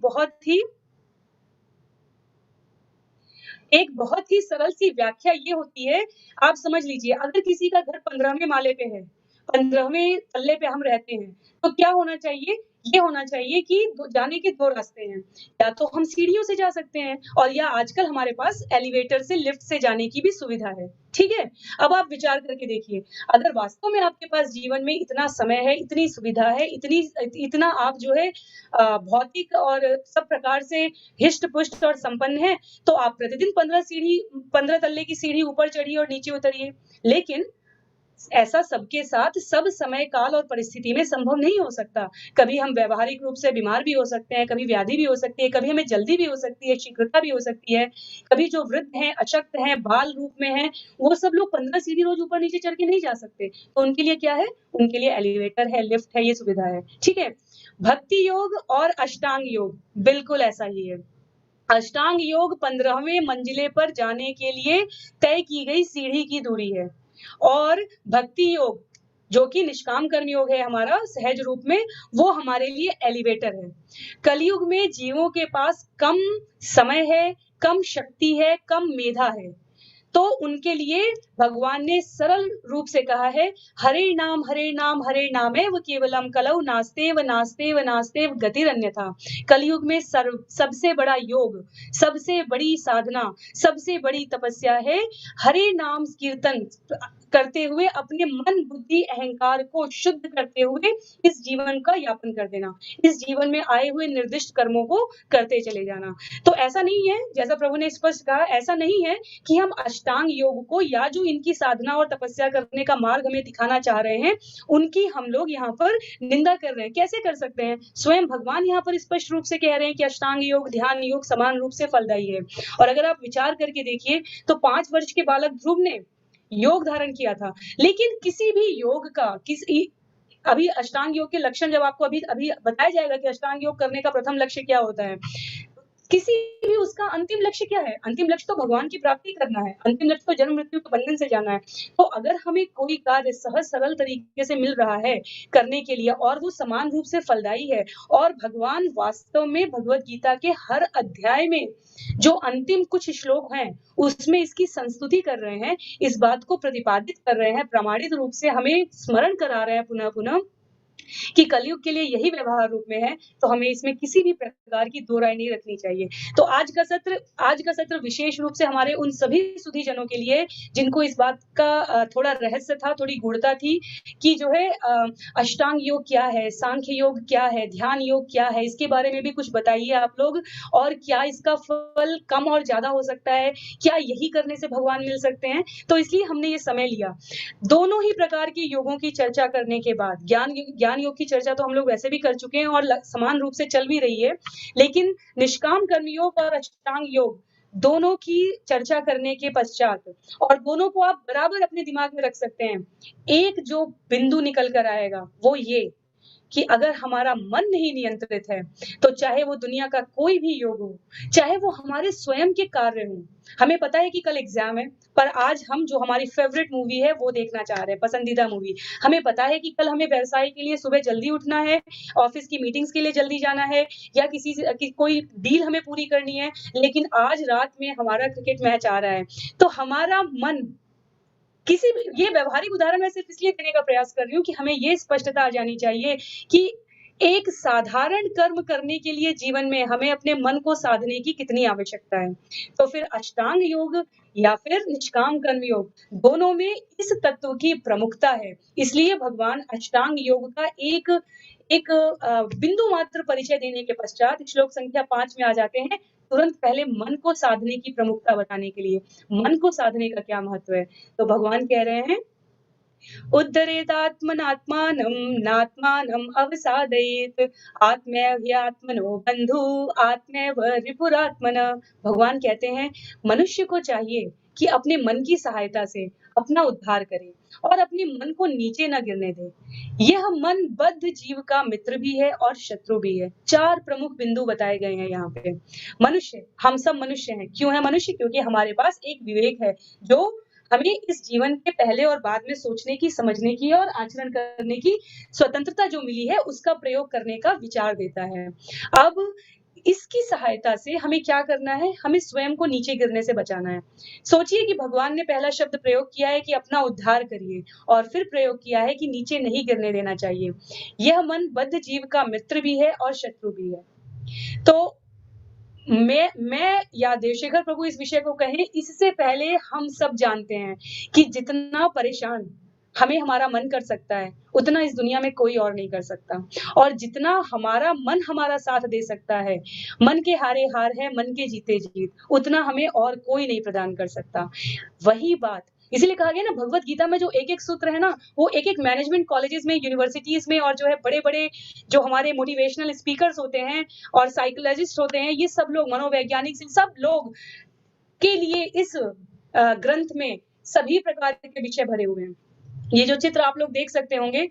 बहुत ही सरल सी व्याख्या ये होती है। आप समझ लीजिए, अगर किसी का घर 15वें माले पे है, 15वें तल्ले पे हम रहते हैं, तो क्या होना चाहिए? ये होना चाहिए कि जाने के 2 रास्ते हैं। या तो हम सीढ़ियों से जा सकते हैं, और या आजकल हमारे पास एलिवेटर से, लिफ्ट से जाने की भी सुविधा है। ठीक है? अब आप विचार करके देखिए, अगर वास्तव में आपके पास जीवन में इतना समय है, इतनी सुविधा है, इतना आप जो है भौतिक और सब प्रकार से हिष्ट-पुष्ट और संपन्न हैं, तो आप प्रतिदिन 15 तल्ले की सीढ़ी ऊपर चढ़िए और नीचे उतरिए। लेकिन ऐसा सबके साथ सब समय, काल और परिस्थिति में संभव नहीं हो सकता। कभी हम व्यावहारिक रूप से बीमार भी हो सकते हैं, कभी व्याधि भी हो सकती है, कभी हमें जल्दी भी हो सकती है, शीघ्रता भी हो सकती है। कभी जो वृद्ध हैं, अशक्त हैं, बाल रूप में हैं, वो सब लोग 15 सीढ़ी रोज ऊपर नीचे चढ़ के नहीं जा सकते। तो उनके लिए क्या है? उनके लिए एलिवेटर है, लिफ्ट है, ये सुविधा है। ठीक है? भक्ति योग और अष्टांग योग बिल्कुल ऐसा ही है। अष्टांग योग 15वें मंजिले पर जाने के लिए तय की गई सीढ़ी की दूरी है, और भक्ति योग जो कि निष्काम कर्म योग है हमारा सहज रूप में, वो हमारे लिए एलिवेटर है। कलयुग में जीवों के पास कम समय है, कम शक्ति है, कम मेधा है। तो उनके लिए भगवान ने सरल रूप से कहा है, हरे नाम हरे नामेव केवलम कलौ नास्तेव नास्तेव नास्तेव गतिरन्यथा। कलयुग में सबसे बड़ा योग, सबसे बड़ी साधना, सबसे बड़ी तपस्या है हरे नाम कीर्तन करते हुए अपने मन बुद्धि अहंकार को शुद्ध करते हुए इस जीवन का यापन कर देना, इस जीवन में आए हुए निर्दिष्ट कर्मों को करते चले जाना। तो ऐसा नहीं है, जैसा प्रभु ने स्पष्ट कहा, ऐसा नहीं है कि हम अष्टांग योग को या जो इनकी साधना और तपस्या करने का मार्ग हमें दिखाना चाह रहे हैं उनकी हम लोग यहाँ पर निंदा कर रहे हैं। कैसे कर सकते हैं? स्वयं भगवान यहाँ पर स्पष्ट रूप से कह रहे हैं कि अष्टांग योग ध्यान योग समान रूप से फलदायी है। और अगर आप विचार करके देखिए तो 5 वर्ष के बालक ध्रुव ने योग धारण किया था, लेकिन किसी भी योग का अभी अष्टांग योग के लक्षण जब आपको अभी बताया जाएगा कि अष्टांग योग करने का प्रथम लक्ष्य क्या होता है, किसी भी उसका अंतिम लक्ष्य क्या है? अंतिम लक्ष्य तो भगवान की प्राप्ति करना है, अंतिम लक्ष्य तो जन्म मृत्यु के बंधन से जाना है। तो अगर हमें कोई कार्य सहज सरल तरीके से मिल रहा है करने के लिए और वो समान रूप से फलदायी है और भगवान वास्तव में भगवत गीता के हर अध्याय में जो अंतिम कुछ श्लोक हैं उसमें इसकी संस्तुति कर रहे हैं, इस बात को प्रतिपादित कर रहे हैं, प्रमाणित रूप से हमें स्मरण करा रहे हैं पुनः पुनः कि कलयुग के लिए यही व्यवहार रूप में है, तो हमें इसमें किसी भी प्रकार की दो राय नहीं रखनी चाहिए। तो आज का सत्र विशेष रूप से हमारे उन सभी सुधी जनों के लिए जिनको इस बात का थोड़ा रहस्य था, थोड़ी गूढ़ता थी कि जो है अष्टांग योग क्या है, सांख्य योग क्या है, ध्यान योग क्या है, इसके बारे में भी कुछ बताइए आप लोग। और क्या इसका फल कम और ज्यादा हो सकता है, क्या यही करने से भगवान मिल सकते हैं? तो इसलिए हमने ये समय लिया। दोनों ही प्रकार के योगों की चर्चा करने के बाद ज्ञान योग की चर्चा तो हम लोग वैसे भी कर चुके हैं और समान रूप से चल भी रही है, लेकिन निष्काम कर्म योग और अष्टांग योग दोनों की चर्चा करने के पश्चात, और दोनों को आप बराबर अपने दिमाग में रख सकते हैं, एक जो बिंदु निकल कर आएगा वो ये कि अगर हमारा मन नहीं नियंत्रित है तो चाहे वो दुनिया का कोई भी योग हो, चाहे वो हमारे स्वयं के कार्य हो, हमें पता है कि कल एग्जाम है पर आज हम जो हमारी फेवरेट मूवी है वो देखना चाह रहे हैं, पसंदीदा मूवी, हमें पता है कि कल हमें व्यवसाय के लिए सुबह जल्दी उठना है, ऑफिस की मीटिंग्स के लिए जल्दी जाना है या कोई डील हमें पूरी करनी है, लेकिन आज रात में हमारा क्रिकेट मैच आ रहा है। तो हमारा मन किसी भी, ये व्यवहारिक उदाहरण मैं सिर्फ इसलिए देने का प्रयास कर रही हूँ कि हमें ये स्पष्टता आ जानी चाहिए कि एक साधारण कर्म करने के लिए जीवन में हमें अपने मन को साधने की कितनी आवश्यकता है। तो फिर अष्टांग योग या फिर निष्काम कर्म योग, दोनों में इस तत्व की प्रमुखता है। इसलिए भगवान अष्टांग योग का एक बिंदु मात्र परिचय देने के पश्चात श्लोक संख्या 5 में आ जाते हैं, तुरंत पहले मन को साधने की प्रमुखता बताने के लिए, मन को साधने का क्या महत्व है। तो भगवान कह रहे हैं, उद्धरेदात्मनात्मानं नात्मानं अवसादयेत् आत्मैव्यात्मनो बंधु आत्मैव रिपुरात्मनः। भगवान कहते हैं मनुष्य को चाहिए कि अपने मन की सहायता से अपना उद्धार करे और अपने मन को नीचे न गिरने दे। यह मन बद्ध जीव का मित्र भी है और शत्रु भी है। 4 प्रमुख बिंदु बताए गए हैं यहाँ पे। मनुष्य, हम सब मनुष्य हैं। क्यों है मनुष्य? क्योंकि हमारे पास एक विवेक है जो हमें इस जीवन के पहले और बाद में सोचने की, समझने की और आचरण करने की स्वतंत्रता जो मिली है उसका प्रयोग करने का विचार देता है। अब इसकी सहायता से हमें क्या करना है? हमें स्वयं को नीचे गिरने से बचाना है। सोचिए कि भगवान ने पहला शब्द प्रयोग किया है कि अपना उद्धार करिए और फिर प्रयोग किया है कि नीचे नहीं गिरने देना चाहिए। यह मन बद्ध जीव का मित्र भी है और शत्रु भी है। तो मैं या देवशेखर प्रभु इस विषय को कहें, इससे पहले हम सब जानते हैं कि जितना परेशान हमें हमारा मन कर सकता है उतना इस दुनिया में कोई और नहीं कर सकता, और जितना हमारा मन हमारा साथ दे सकता है, मन के हारे हार है मन के जीते जीत, उतना हमें और कोई नहीं प्रदान कर सकता। वही बात इसीलिए कहा गया ना, भगवत गीता में जो एक एक सूत्र है ना, वो एक एक मैनेजमेंट कॉलेजेस में, यूनिवर्सिटीज में, और जो है बड़े बड़े जो हमारे मोटिवेशनल स्पीकर्स होते हैं और साइकोलॉजिस्ट होते हैं, ये सब लोग, मनोवैज्ञानिक, सब लोग के लिए इस ग्रंथ में सभी प्रकार के विषय भरे हुए हैं। ये जो चित्र आप लोग देख सकते होंगे,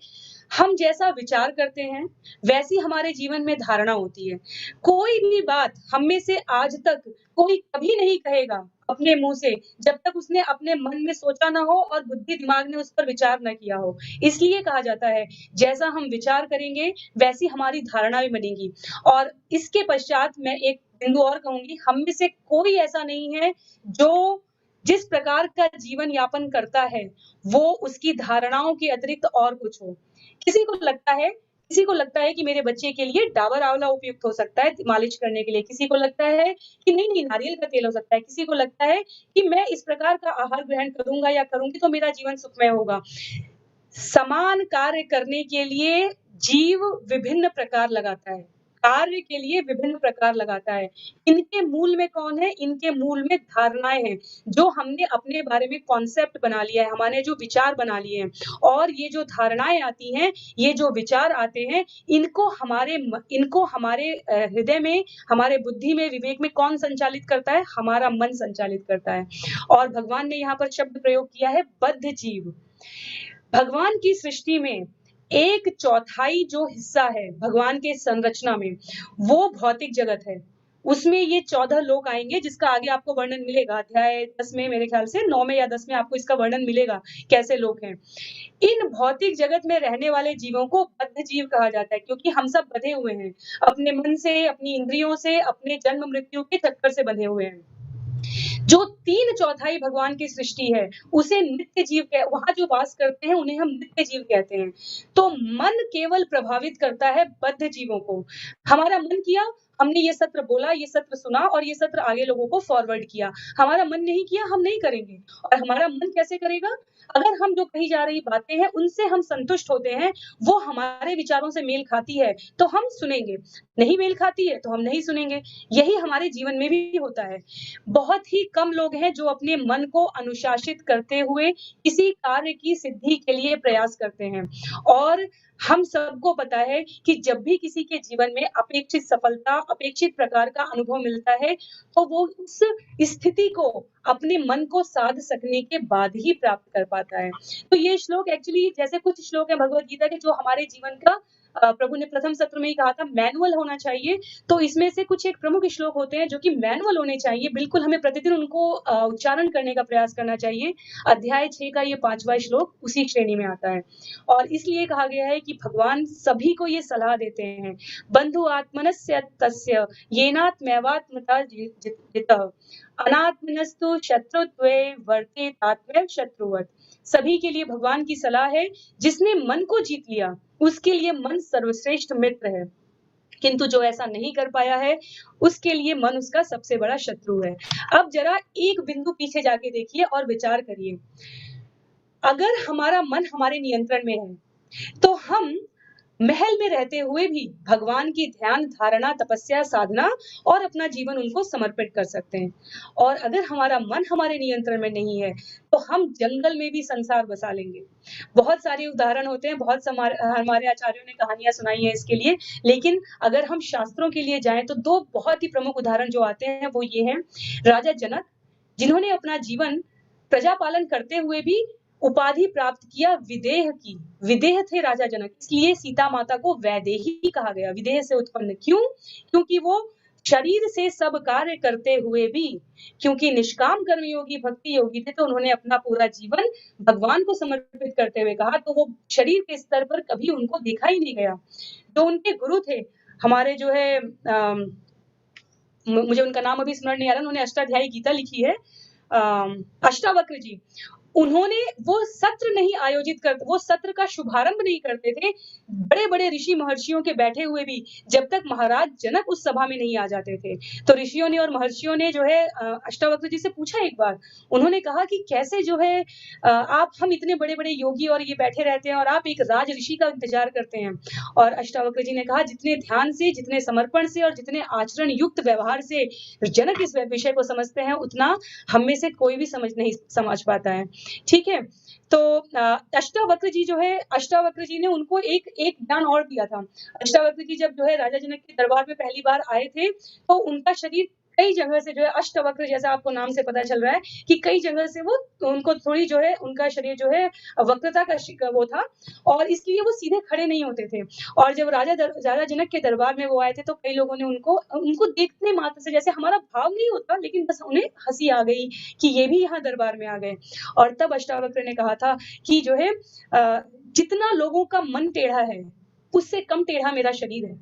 हम जैसा विचार करते हैं वैसी हमारे जीवन में धारणा होती है। कोई भी बात हम में से आज तक कोई कभी नहीं कहेगा अपने मुंह से जब तक उसने अपने मन में सोचा ना हो और बुद्धि दिमाग ने उस पर विचार न किया हो। इसलिए कहा जाता है जैसा हम विचार करेंगे वैसी हमारी धारणा भी बनेगी। और इसके पश्चात मैं एक बिंदु और कहूंगी, हम में से कोई ऐसा नहीं है जो जिस प्रकार का जीवन यापन करता है वो उसकी धारणाओं के अतिरिक्त और कुछ हो। किसी को लगता है कि मेरे बच्चे के लिए डाबर आंवला उपयुक्त हो सकता है मालिश करने के लिए, किसी को लगता है कि नहीं नारियल का तेल हो सकता है, किसी को लगता है कि मैं इस प्रकार का आहार ग्रहण करूंगा या करूंगी तो मेरा जीवन सुखमय होगा। समान कार्य करने के लिए जीव विभिन्न प्रकार लगाता है, कार्य के लिए विभिन्न प्रकार लगाता है। इनके मूल में कौन है? इनके मूल में धारणाएं हैं, जो हमने अपने बारे में कॉन्सेप्ट बना लिया है, हमारे जो विचार बना लिए हैं। और ये जो धारणाएं आती हैं, ये जो विचार आते हैं, इनको हमारे हृदय में, हमारे बुद्धि में, विवेक में कौन संचालित करता है? हमारा मन संचालित करता है। और भगवान ने यहाँ पर शब्द प्रयोग किया है बद्ध जीव। भगवान की सृष्टि में 1/4 जो हिस्सा है भगवान के संरचना में, वो भौतिक जगत है। उसमें ये 14 लोक आएंगे, जिसका आगे आपको वर्णन मिलेगा अध्याय 10 में, मेरे ख्याल से 9 में या 10 में आपको इसका वर्णन मिलेगा कैसे लोक हैं। इन भौतिक जगत में रहने वाले जीवों को बद्ध जीव कहा जाता है, क्योंकि हम सब बंधे हुए हैं अपने मन से, अपनी इंद्रियों से, अपने जन्म मृत्यु के चक्कर से बंधे हुए हैं। जो 3/4 भगवान की सृष्टि है, उसे नित्य जीव वहां जो वास करते हैं उन्हें हम नित्य जीव कहते हैं। तो मन केवल प्रभावित करता है बद्ध जीवों को। हमारा मन किया, हमने ये सत्र बोला, ये सत्र सुना और ये सत्र आगे लोगों को फॉरवर्ड किया। हमारा मन नहीं किया, हम नहीं करेंगे। और हमारा मन कैसे करेगा? अगर हम जो कही जा रही बातें हैं उनसे हम संतुष्ट होते हैं, वो हमारे विचारों से मेल खाती है तो हम सुनेंगे, नहीं मेल खाती है तो हम नहीं सुनेंगे। यही हमारे जीवन में भी होता है। बहुत ही कम लोग हैं जो अपने मन को अनुशासित करते हुए किसी कार्य की सिद्धि के लिए प्रयास करते हैं। और हम सबको पता है कि जब भी किसी के जीवन में अपेक्षित सफलता, अपेक्षित प्रकार का अनुभव मिलता है, तो वो उस स्थिति को अपने मन को साध सकने के बाद ही प्राप्त कर पाता है। तो ये श्लोक एक्चुअली, जैसे कुछ श्लोक है भगवत गीता के जो हमारे जीवन का प्रभु ने प्रथम सत्र में ही कहा था मैनुअल होना चाहिए, तो इसमें से कुछ एक प्रमुख श्लोक होते हैं जो कि मैनुअल होने चाहिए, बिल्कुल हमें प्रतिदिन उनको उच्चारण करने का प्रयास करना चाहिए। अध्याय 6 का ये 5वां श्लोक उसी श्रेणी में आता है। और इसलिए कहा गया है कि भगवान सभी को ये सलाह देते हैं, बंधु आत्मनस्य तस्य येनात्मैवात्मता जितः अनात्मनस्तु शत्रुत्वे वर्तेतात्मैव शत्रुवत्। सभी के लिए भगवान की सलाह है, जिसने मन को जीत लिया उसके लिए मन सर्वश्रेष्ठ मित्र है, किंतु जो ऐसा नहीं कर पाया है उसके लिए मन उसका सबसे बड़ा शत्रु है। अब जरा एक बिंदु पीछे जाके देखिए और विचार करिए, अगर हमारा मन हमारे नियंत्रण में है तो हम महल में रहते हुए भी भगवान की ध्यान, धारणा, तपस्या, साधना और अपना जीवन उनको समर्पित कर सकते हैं। और अगर हमारा मन हमारे नियंत्रण में नहीं है तो हम जंगल में भी संसार बसा लेंगे। बहुत सारे उदाहरण होते हैं, बहुत हमारे आचार्यों ने कहानियां सुनाई है इसके लिए, लेकिन अगर हम शास्त्रों के लिए जाएं तो 2 बहुत ही प्रमुख उदाहरण जो आते हैं वो ये हैं। राजा जनक, जिन्होंने अपना जीवन प्रजा पालन करते हुए भी उपाधि प्राप्त किया विदेह की। विदेह थे राजा जनक, इसलिए सीता माता को वैदेही कहा गया, विदेह से उत्पन्न। क्यों? क्योंकि वो शरीर से सब कार्य करते हुए भी, क्योंकि निष्काम कर्मयोगी भक्ति योगी थे, तो उन्होंने अपना पूरा जीवन भगवान को समर्पित करते हुए कहा, तो वो शरीर के स्तर पर कभी उनको देखा ही नहीं गया। जो उनके गुरु थे, हमारे जो है मुझे उनका नाम अभी स्मरण नहीं आ रहा, उन्होंने अष्टाध्यायी गीता लिखी है, अष्टावक्र जी। उन्होंने वो सत्र नहीं आयोजित करते, वो सत्र का शुभारंभ नहीं करते थे बड़े बड़े ऋषि महर्षियों के बैठे हुए भी, जब तक महाराज जनक उस सभा में नहीं आ जाते थे। तो ऋषियों ने और महर्षियों ने जो है अष्टावक्र जी से पूछा एक बार, उन्होंने कहा कि कैसे जो है आप, हम इतने बड़े बड़े योगी और ये बैठे रहते हैं और आप एक राज ऋषि का इंतजार करते हैं। और अष्टावक्र जी ने कहा, जितने ध्यान से, जितने समर्पण से और जितने आचरण युक्त व्यवहार से जनक इस विषय को समझते हैं, उतना हम में से कोई भी नहीं समझ पाता है। ठीक है, तो अष्टावक्र जी जो है, अष्टावक्र जी ने उनको एक ज्ञान और दिया था। अष्टावक्र जी जब जो है राजा जनक के दरबार में पहली बार आए थे, तो उनका शरीर कई जगह से जो है, अष्टवक्र जैसा आपको नाम से पता चल रहा है कि कई जगह से वो, उनको थोड़ी जो है, उनका शरीर जो है वक्रता का वो था, और इसलिए वो सीधे खड़े नहीं होते थे। और जब राजा जनक के दरबार में वो आए थे, तो कई लोगों ने उनको देखने मात्र से, जैसे हमारा भाव नहीं होता, लेकिन बस उन्हें हंसी आ गई कि ये भी यहाँ दरबार में आ गए। और तब अष्टावक्र ने कहा था कि जो है जितना लोगों का मन टेढ़ा है, उससे कम टेढ़ा मेरा शरीर है।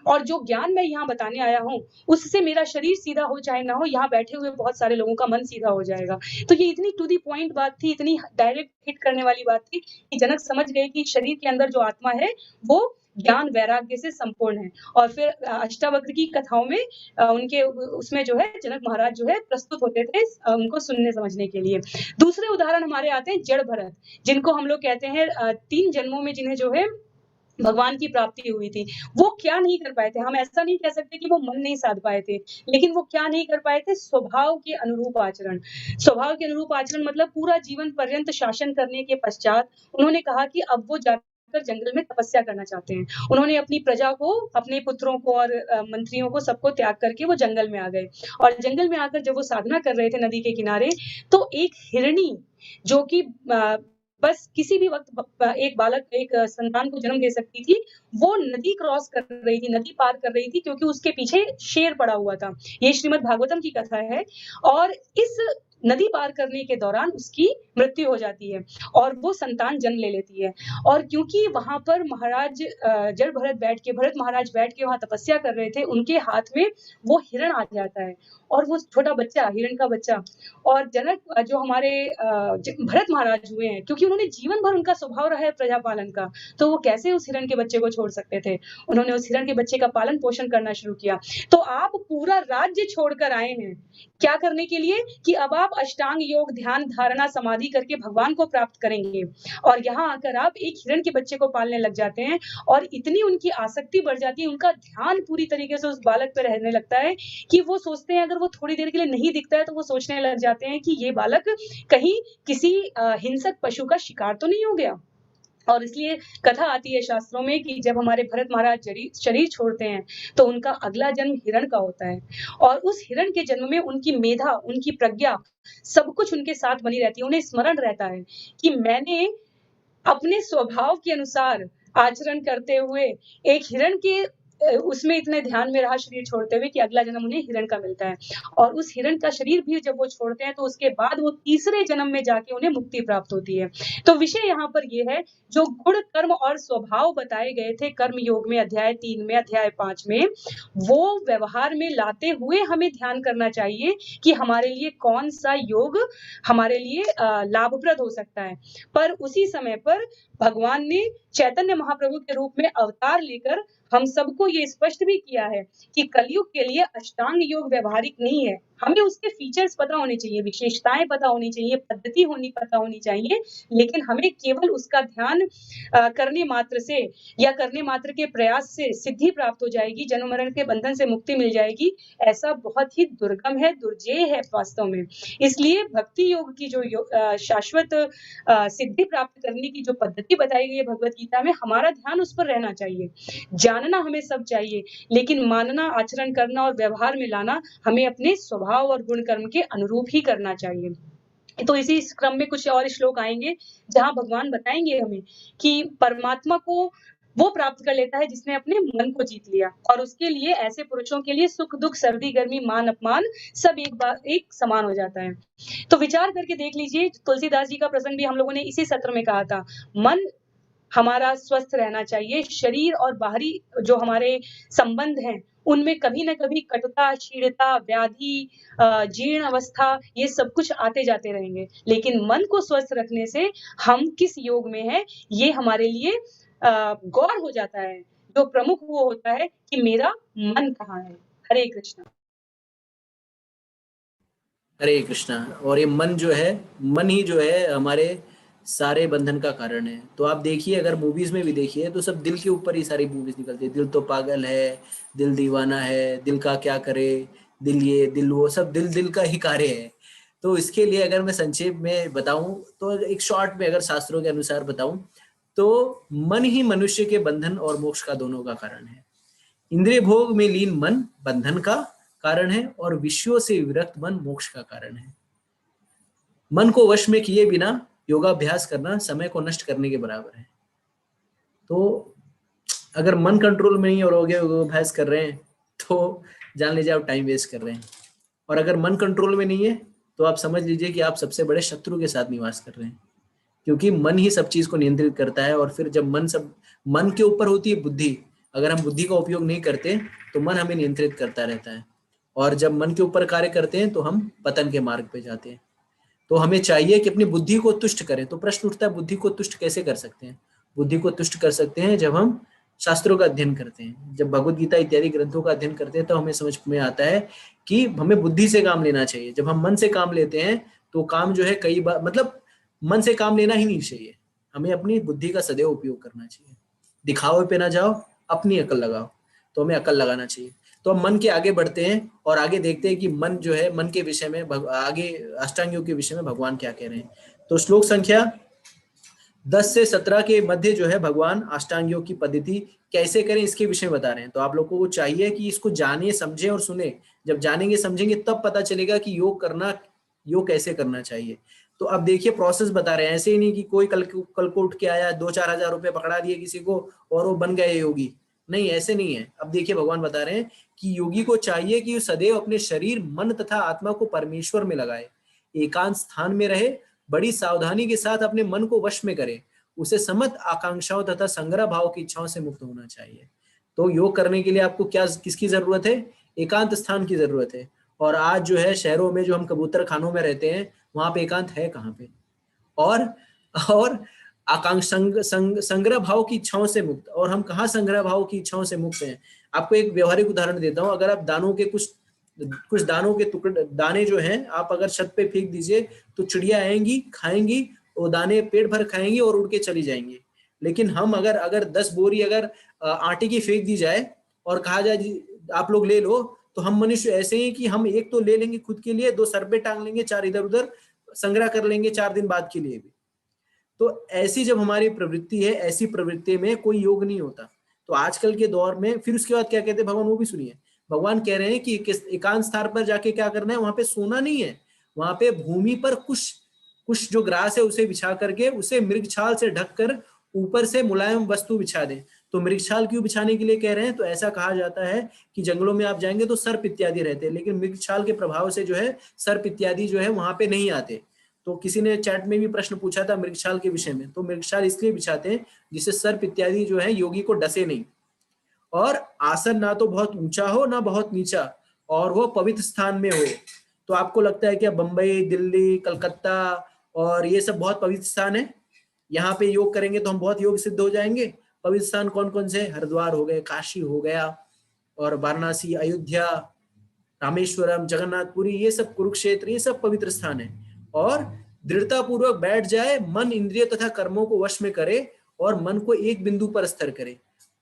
और जो ज्ञान मैं यहाँ बताने आया हूँ उससे मेरा शरीर सीधा हो चाहे ना हो, यहाँ बैठे हुए बहुत सारे लोगों का मन सीधा हो जाएगा। तो ये इतनी टू द पॉइंट बात थी, इतनी डायरेक्ट हिट करने वाली बात थी कि जनक समझ गए कि शरीर के अंदर जो आत्मा है वो ज्ञान वैराग्य से संपूर्ण है। और फिर अष्टावक्र की कथाओं में उनके उसमें जो है जनक महाराज जो है प्रस्तुत होते थे उनको सुनने समझने के लिए। दूसरे उदाहरण हमारे आते हैं जड़ भरत, जिनको हम लोग कहते हैं 3 जन्मों में जिन्हें जो है भगवान की प्राप्ति हुई थी। वो क्या नहीं कर पाए थे? हम ऐसा नहीं कह सकते कि वो मन नहीं साध पाए थे, लेकिन वो क्या नहीं कर पाए थे? स्वभाव के अनुरूप आचरण। स्वभाव के अनुरूप आचरण मतलब पूरा जीवन पर्यंत शासन करने के पश्चात उन्होंने कहा कि अब वो जाकर जंगल में तपस्या करना चाहते हैं। उन्होंने अपनी प्रजा को, अपने पुत्रों को और मंत्रियों को सबको त्याग करके वो जंगल में आ गए। और जंगल में आकर जब वो साधना कर रहे थे नदी के किनारे, तो एक हिरणी जो कि बस किसी भी वक्त एक बालक, एक संतान को जन्म दे सकती थी, वो नदी क्रॉस कर रही थी, नदी पार कर रही थी क्योंकि उसके पीछे शेर पड़ा हुआ था। ये श्रीमद् भागवतम की कथा है। और इस नदी पार करने के दौरान उसकी मृत्यु हो जाती है और वो संतान जन्म ले लेती है। और क्योंकि वहां पर महाराज जड़ भरत महाराज बैठ के वहां तपस्या कर रहे थे, उनके हाथ में वो हिरण आ जाता है और वो छोटा बच्चा, हिरण का बच्चा। और जनक जो हमारे भरत महाराज हुए हैं, क्योंकि उन्होंने जीवन भर, उनका स्वभाव रहा है प्रजा पालन का, तो वो कैसे उस हिरण के बच्चे को छोड़ सकते थे? उन्होंने उस हिरण के बच्चे का पालन पोषण करना शुरू किया। तो आप पूरा राज्य छोड़कर आए हैं क्या करने के लिए? कि अब आप अष्टांग योग, ध्यान, धारणा, समाधि करके भगवान को प्राप्त करेंगे। और यहाँ आकर आप एक हिरण के बच्चे को पालने लग जाते हैं और इतनी उनकी आसक्ति बढ़ जाती है, उनका ध्यान पूरी तरीके से उस बालक पे रहने लगता है कि वो सोचते हैं अगर वो थोड़ी देर के लिए नहीं दिखता है तो वो सोचने लग जाते हैं कि ये बालक कहीं किसी हिंसक पशु का शिकार तो नहीं हो गया। और इसलिए कथा आती है शास्त्रों में कि जब हमारे भरत महाराज शरीर छोड़ते हैं तो उनका अगला जन्म हिरण का होता है। और उस हिरण के जन्म में उनकी मेधा, उनकी प्रज्ञा, सब कुछ उनके साथ बनी रहती है। उन्हें स्मरण रहता है कि मैंने अपने स्वभाव के अनुसार आचरण करते हुए एक हिरण के उसमें इतने ध्यान में रहा शरीर छोड़ते हुए कि अगला जन्म उन्हें हिरण का मिलता है। और उस हिरण का शरीर भी जब वो छोड़ते हैं तो उसके बाद वो तीसरे जन्म में जाके उन्हें मुक्ति प्राप्त होती है। तो विषय यहाँ पर ये है, जो गुण, कर्म और स्वभाव बताए गए थे कर्म योग में अध्याय 3 में, अध्याय 5 में, वो व्यवहार में लाते हुए हमें ध्यान करना चाहिए कि हमारे लिए कौन सा योग हमारे लिए लाभप्रद हो सकता है। पर उसी समय पर भगवान ने चैतन्य महाप्रभु के रूप में अवतार लेकर हम सबको ये स्पष्ट भी किया है कि कलयुग के लिए अष्टांग योग व्यवहारिक नहीं है। हमें उसके फीचर्स पता होने चाहिए, विशेषताएं पता होनी चाहिए, पद्धति पता होनी चाहिए, लेकिन हमें केवल उसका ध्यान करने मात्र से या करने मात्र के प्रयास से सिद्धि प्राप्त हो जाएगी, जन्म मरण के बंधन से मुक्ति मिल जाएगी, ऐसा बहुत ही दुर्गम है, दुर्जेय है वास्तव में। इसलिए भक्ति योग की जो शाश्वत सिद्धि प्राप्त करने की जो पद्धति बताई गई है भगवत गीता में, हमारा ध्यान उस पर रहना चाहिए। जानना हमें सब चाहिए, लेकिन मानना, आचरण करना और व्यवहार में लाना हमें अपने स्वभाव और गुण कर्म के अनुरूप ही करना चाहिए। तो इसी क्रम में कुछ और श्लोक आएंगे जहां भगवान बताएंगे हमें कि परमात्मा को वो प्राप्त कर लेता है जिसने अपने मन को जीत लिया। और उसके लिए, ऐसे पुरुषों के लिए, सुख दुख, सर्दी गर्मी, मान अपमान सब एक समान हो जाता है। तो विचार करके देख लीजिए, तुलसीदास जी का प्रसंग भी हम लोगों ने इसी सत्र में कहा था। मन हमारा स्वस्थ रहना चाहिए। शरीर और बाहरी जो हमारे संबंध हैं उनमें कभी ना कभी कटुता, क्षीणता, व्याधि, जीर्ण अवस्था, ये सब कुछ आते जाते रहेंगे, लेकिन मन को स्वस्थ रखने से हम किस योग में हैं ये हमारे लिए गौर हो जाता है। जो प्रमुख वो होता है कि मेरा मन कहाँ है। हरे कृष्ण। हरे कृष्णा। और ये मन जो है, मन ही जो है हमारे सारे बंधन का कारण है। तो आप देखिए, अगर मूवीज में भी देखिए तो सब दिल के ऊपर ही सारी मूवीज निकलती है। दिल तो पागल है, दिल दीवाना है, दिल का क्या करे, दिल ये दिल वो, सब दिल दिल का ही कार्य है। तो इसके लिए अगर मैं संक्षेप में बताऊं तो, एक शॉर्ट में अगर शास्त्रों के अनुसार बताऊं तो, मन ही मनुष्य के बंधन और मोक्ष का दोनों का कारण है। इंद्रिय भोग में लीन मन बंधन का कारण है और विषयों से विरक्त मन मोक्ष का कारण है। मन को वश में किए बिना योगाभ्यास करना समय को नष्ट करने के बराबर है। तो अगर मन कंट्रोल में नहीं और योगाभ्यास कर रहे हैं तो जान लीजिए आप टाइम वेस्ट कर रहे हैं। और अगर मन कंट्रोल में नहीं है तो आप समझ लीजिए कि आप सबसे बड़े शत्रु के साथ निवास कर रहे हैं, क्योंकि मन ही सब चीज को नियंत्रित करता है। और फिर जब मन के ऊपर होती है बुद्धि, अगर हम बुद्धि का उपयोग नहीं करते तो मन हमें नियंत्रित करता रहता है, और जब मन के ऊपर कार्य करते हैं तो हम पतन के मार्ग पे जाते हैं। तो हमें चाहिए कि अपनी बुद्धि को तुष्ट करें। तो प्रश्न उठता है, बुद्धि को तुष्ट कैसे कर सकते हैं? बुद्धि को तुष्ट कर सकते हैं जब हम शास्त्रों का अध्ययन करते हैं, जब भगवत गीता इत्यादि ग्रंथों का अध्ययन करते हैं, तो हमें समझ में आता है कि हमें बुद्धि से काम लेना चाहिए। जब हम मन से काम लेते हैं तो काम जो है कई बार, मतलब मन से काम लेना ही नहीं चाहिए, हमें अपनी बुद्धि का सदैव उपयोग करना चाहिए। दिखावे पे ना जाओ, अपनी अकल लगाओ। तो हमें अकल लगाना चाहिए। तो हम मन के आगे बढ़ते हैं और आगे देखते हैं कि मन जो है, मन के विषय में आगे अष्टांग योग के विषय में भगवान क्या कह रहे हैं। तो श्लोक संख्या 10 से 17 के मध्य जो है भगवान अष्टांग योग की पद्धति कैसे करें इसके विषय में बता रहे हैं। तो आप लोगों को चाहिए कि इसको जानिए, समझें और सुने। जब जानेंगे समझेंगे तब पता चलेगा कि योग कैसे करना चाहिए। तो अब देखिए प्रोसेस बता रहे हैं, ऐसे ही नहीं कि कोई कल को उठ के आया 2-4 हजार रुपए पकड़ा दिए किसी को और वो बन गए योगी। नहीं, ऐसे नहीं है। अब देखिए भगवान बता रहे हैं कि योगी को चाहिए कि सदैव अपने शरीर, मन तथा आत्मा को परमेश्वर में लगाए, एकांत स्थान में रहे, बड़ी सावधानी के साथ अपने मन को वश में करे, उसे समस्त आकांक्षाओं तथा संग्रह भाव की इच्छाओं से मुक्त होना चाहिए। तो योग करने के लिए आपको किसकी जरूरत है? एकांत स्थान की जरूरत है। और आज जो है शहरों में जो हम कबूतर खानों में रहते हैं, वहां पे एकांत है कहाँ पे? और संग्रह भाव की इच्छाओं से मुक्त। और हम कहाँ संग्रह भाव की इच्छाओं से मुक्त हैं? आपको एक व्यवहारिक उदाहरण देता हूँ। अगर आप दानों के कुछ दानों के टुकड़े, दाने जो हैं, आप अगर छत पे फेंक दीजिए तो चिड़िया आएंगी, खाएंगी, वो दाने पेट भर खाएंगी और उड़ के चली जाएंगी। लेकिन हम अगर 10 बोरी अगर आटे की फेंक दी जाए और कहा जाए आप लोग ले लो, तो हम मनुष्य ऐसे ही कि हम एक तो ले लेंगे खुद के लिए, 2 सर पे टांग लेंगे, 4 इधर उधर संग्रह कर लेंगे 4 दिन बाद के लिए भी। तो ऐसी जब हमारी प्रवृत्ति है, ऐसी प्रवृत्ति में कोई योग नहीं होता। तो आजकल के दौर में फिर उसके बाद क्या कहते हैं भगवान, वो भी सुनिए। भगवान कह रहे हैं कि एकांत स्थान पर जाके क्या करना है, वहां पे सोना नहीं है, वहां पे भूमि पर कुछ कुछ जो ग्रास है उसे बिछा करके उसे मृगछाल से ढककर ऊपर से मुलायम वस्तु बिछा दे। तो मृगछाल क्यों बिछाने के लिए कह रहे हैं? तो ऐसा कहा जाता है कि जंगलों में आप जाएंगे तो सर्प इत्यादि रहते हैं, लेकिन मृगछाल के प्रभाव से जो है सर्प इत्यादि जो है वहां पे नहीं आते। तो किसी ने चैट में भी प्रश्न पूछा था मृगछाल के विषय में। तो मृगछाल इसलिए बिछाते हैं जिससे सर्प इत्यादि जो है योगी को डसे नहीं। और आसन ना तो बहुत ऊंचा हो ना बहुत नीचा, और वो पवित्र स्थान में हो। तो आपको लगता है कि बंबई, दिल्ली, कलकत्ता और ये सब बहुत पवित्र स्थान है, यहाँ पे योग करेंगे तो हम बहुत योग सिद्ध हो जाएंगे। पवित्र स्थान कौन कौन से? हरिद्वार हो गए, काशी हो गया, और वाराणसी, अयोध्या, रामेश्वरम, जगन्नाथपुरी, ये सब कुरुक्षेत्र, ये सब पवित्र स्थान है। और दृढ़ता पूर्वक बैठ जाए, मन, इंद्रिय तथा कर्मों को वश में करे और मन को एक बिंदु पर स्थिर करे,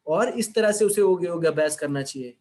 और इस तरह से उसे योग अभ्यास करना चाहिए।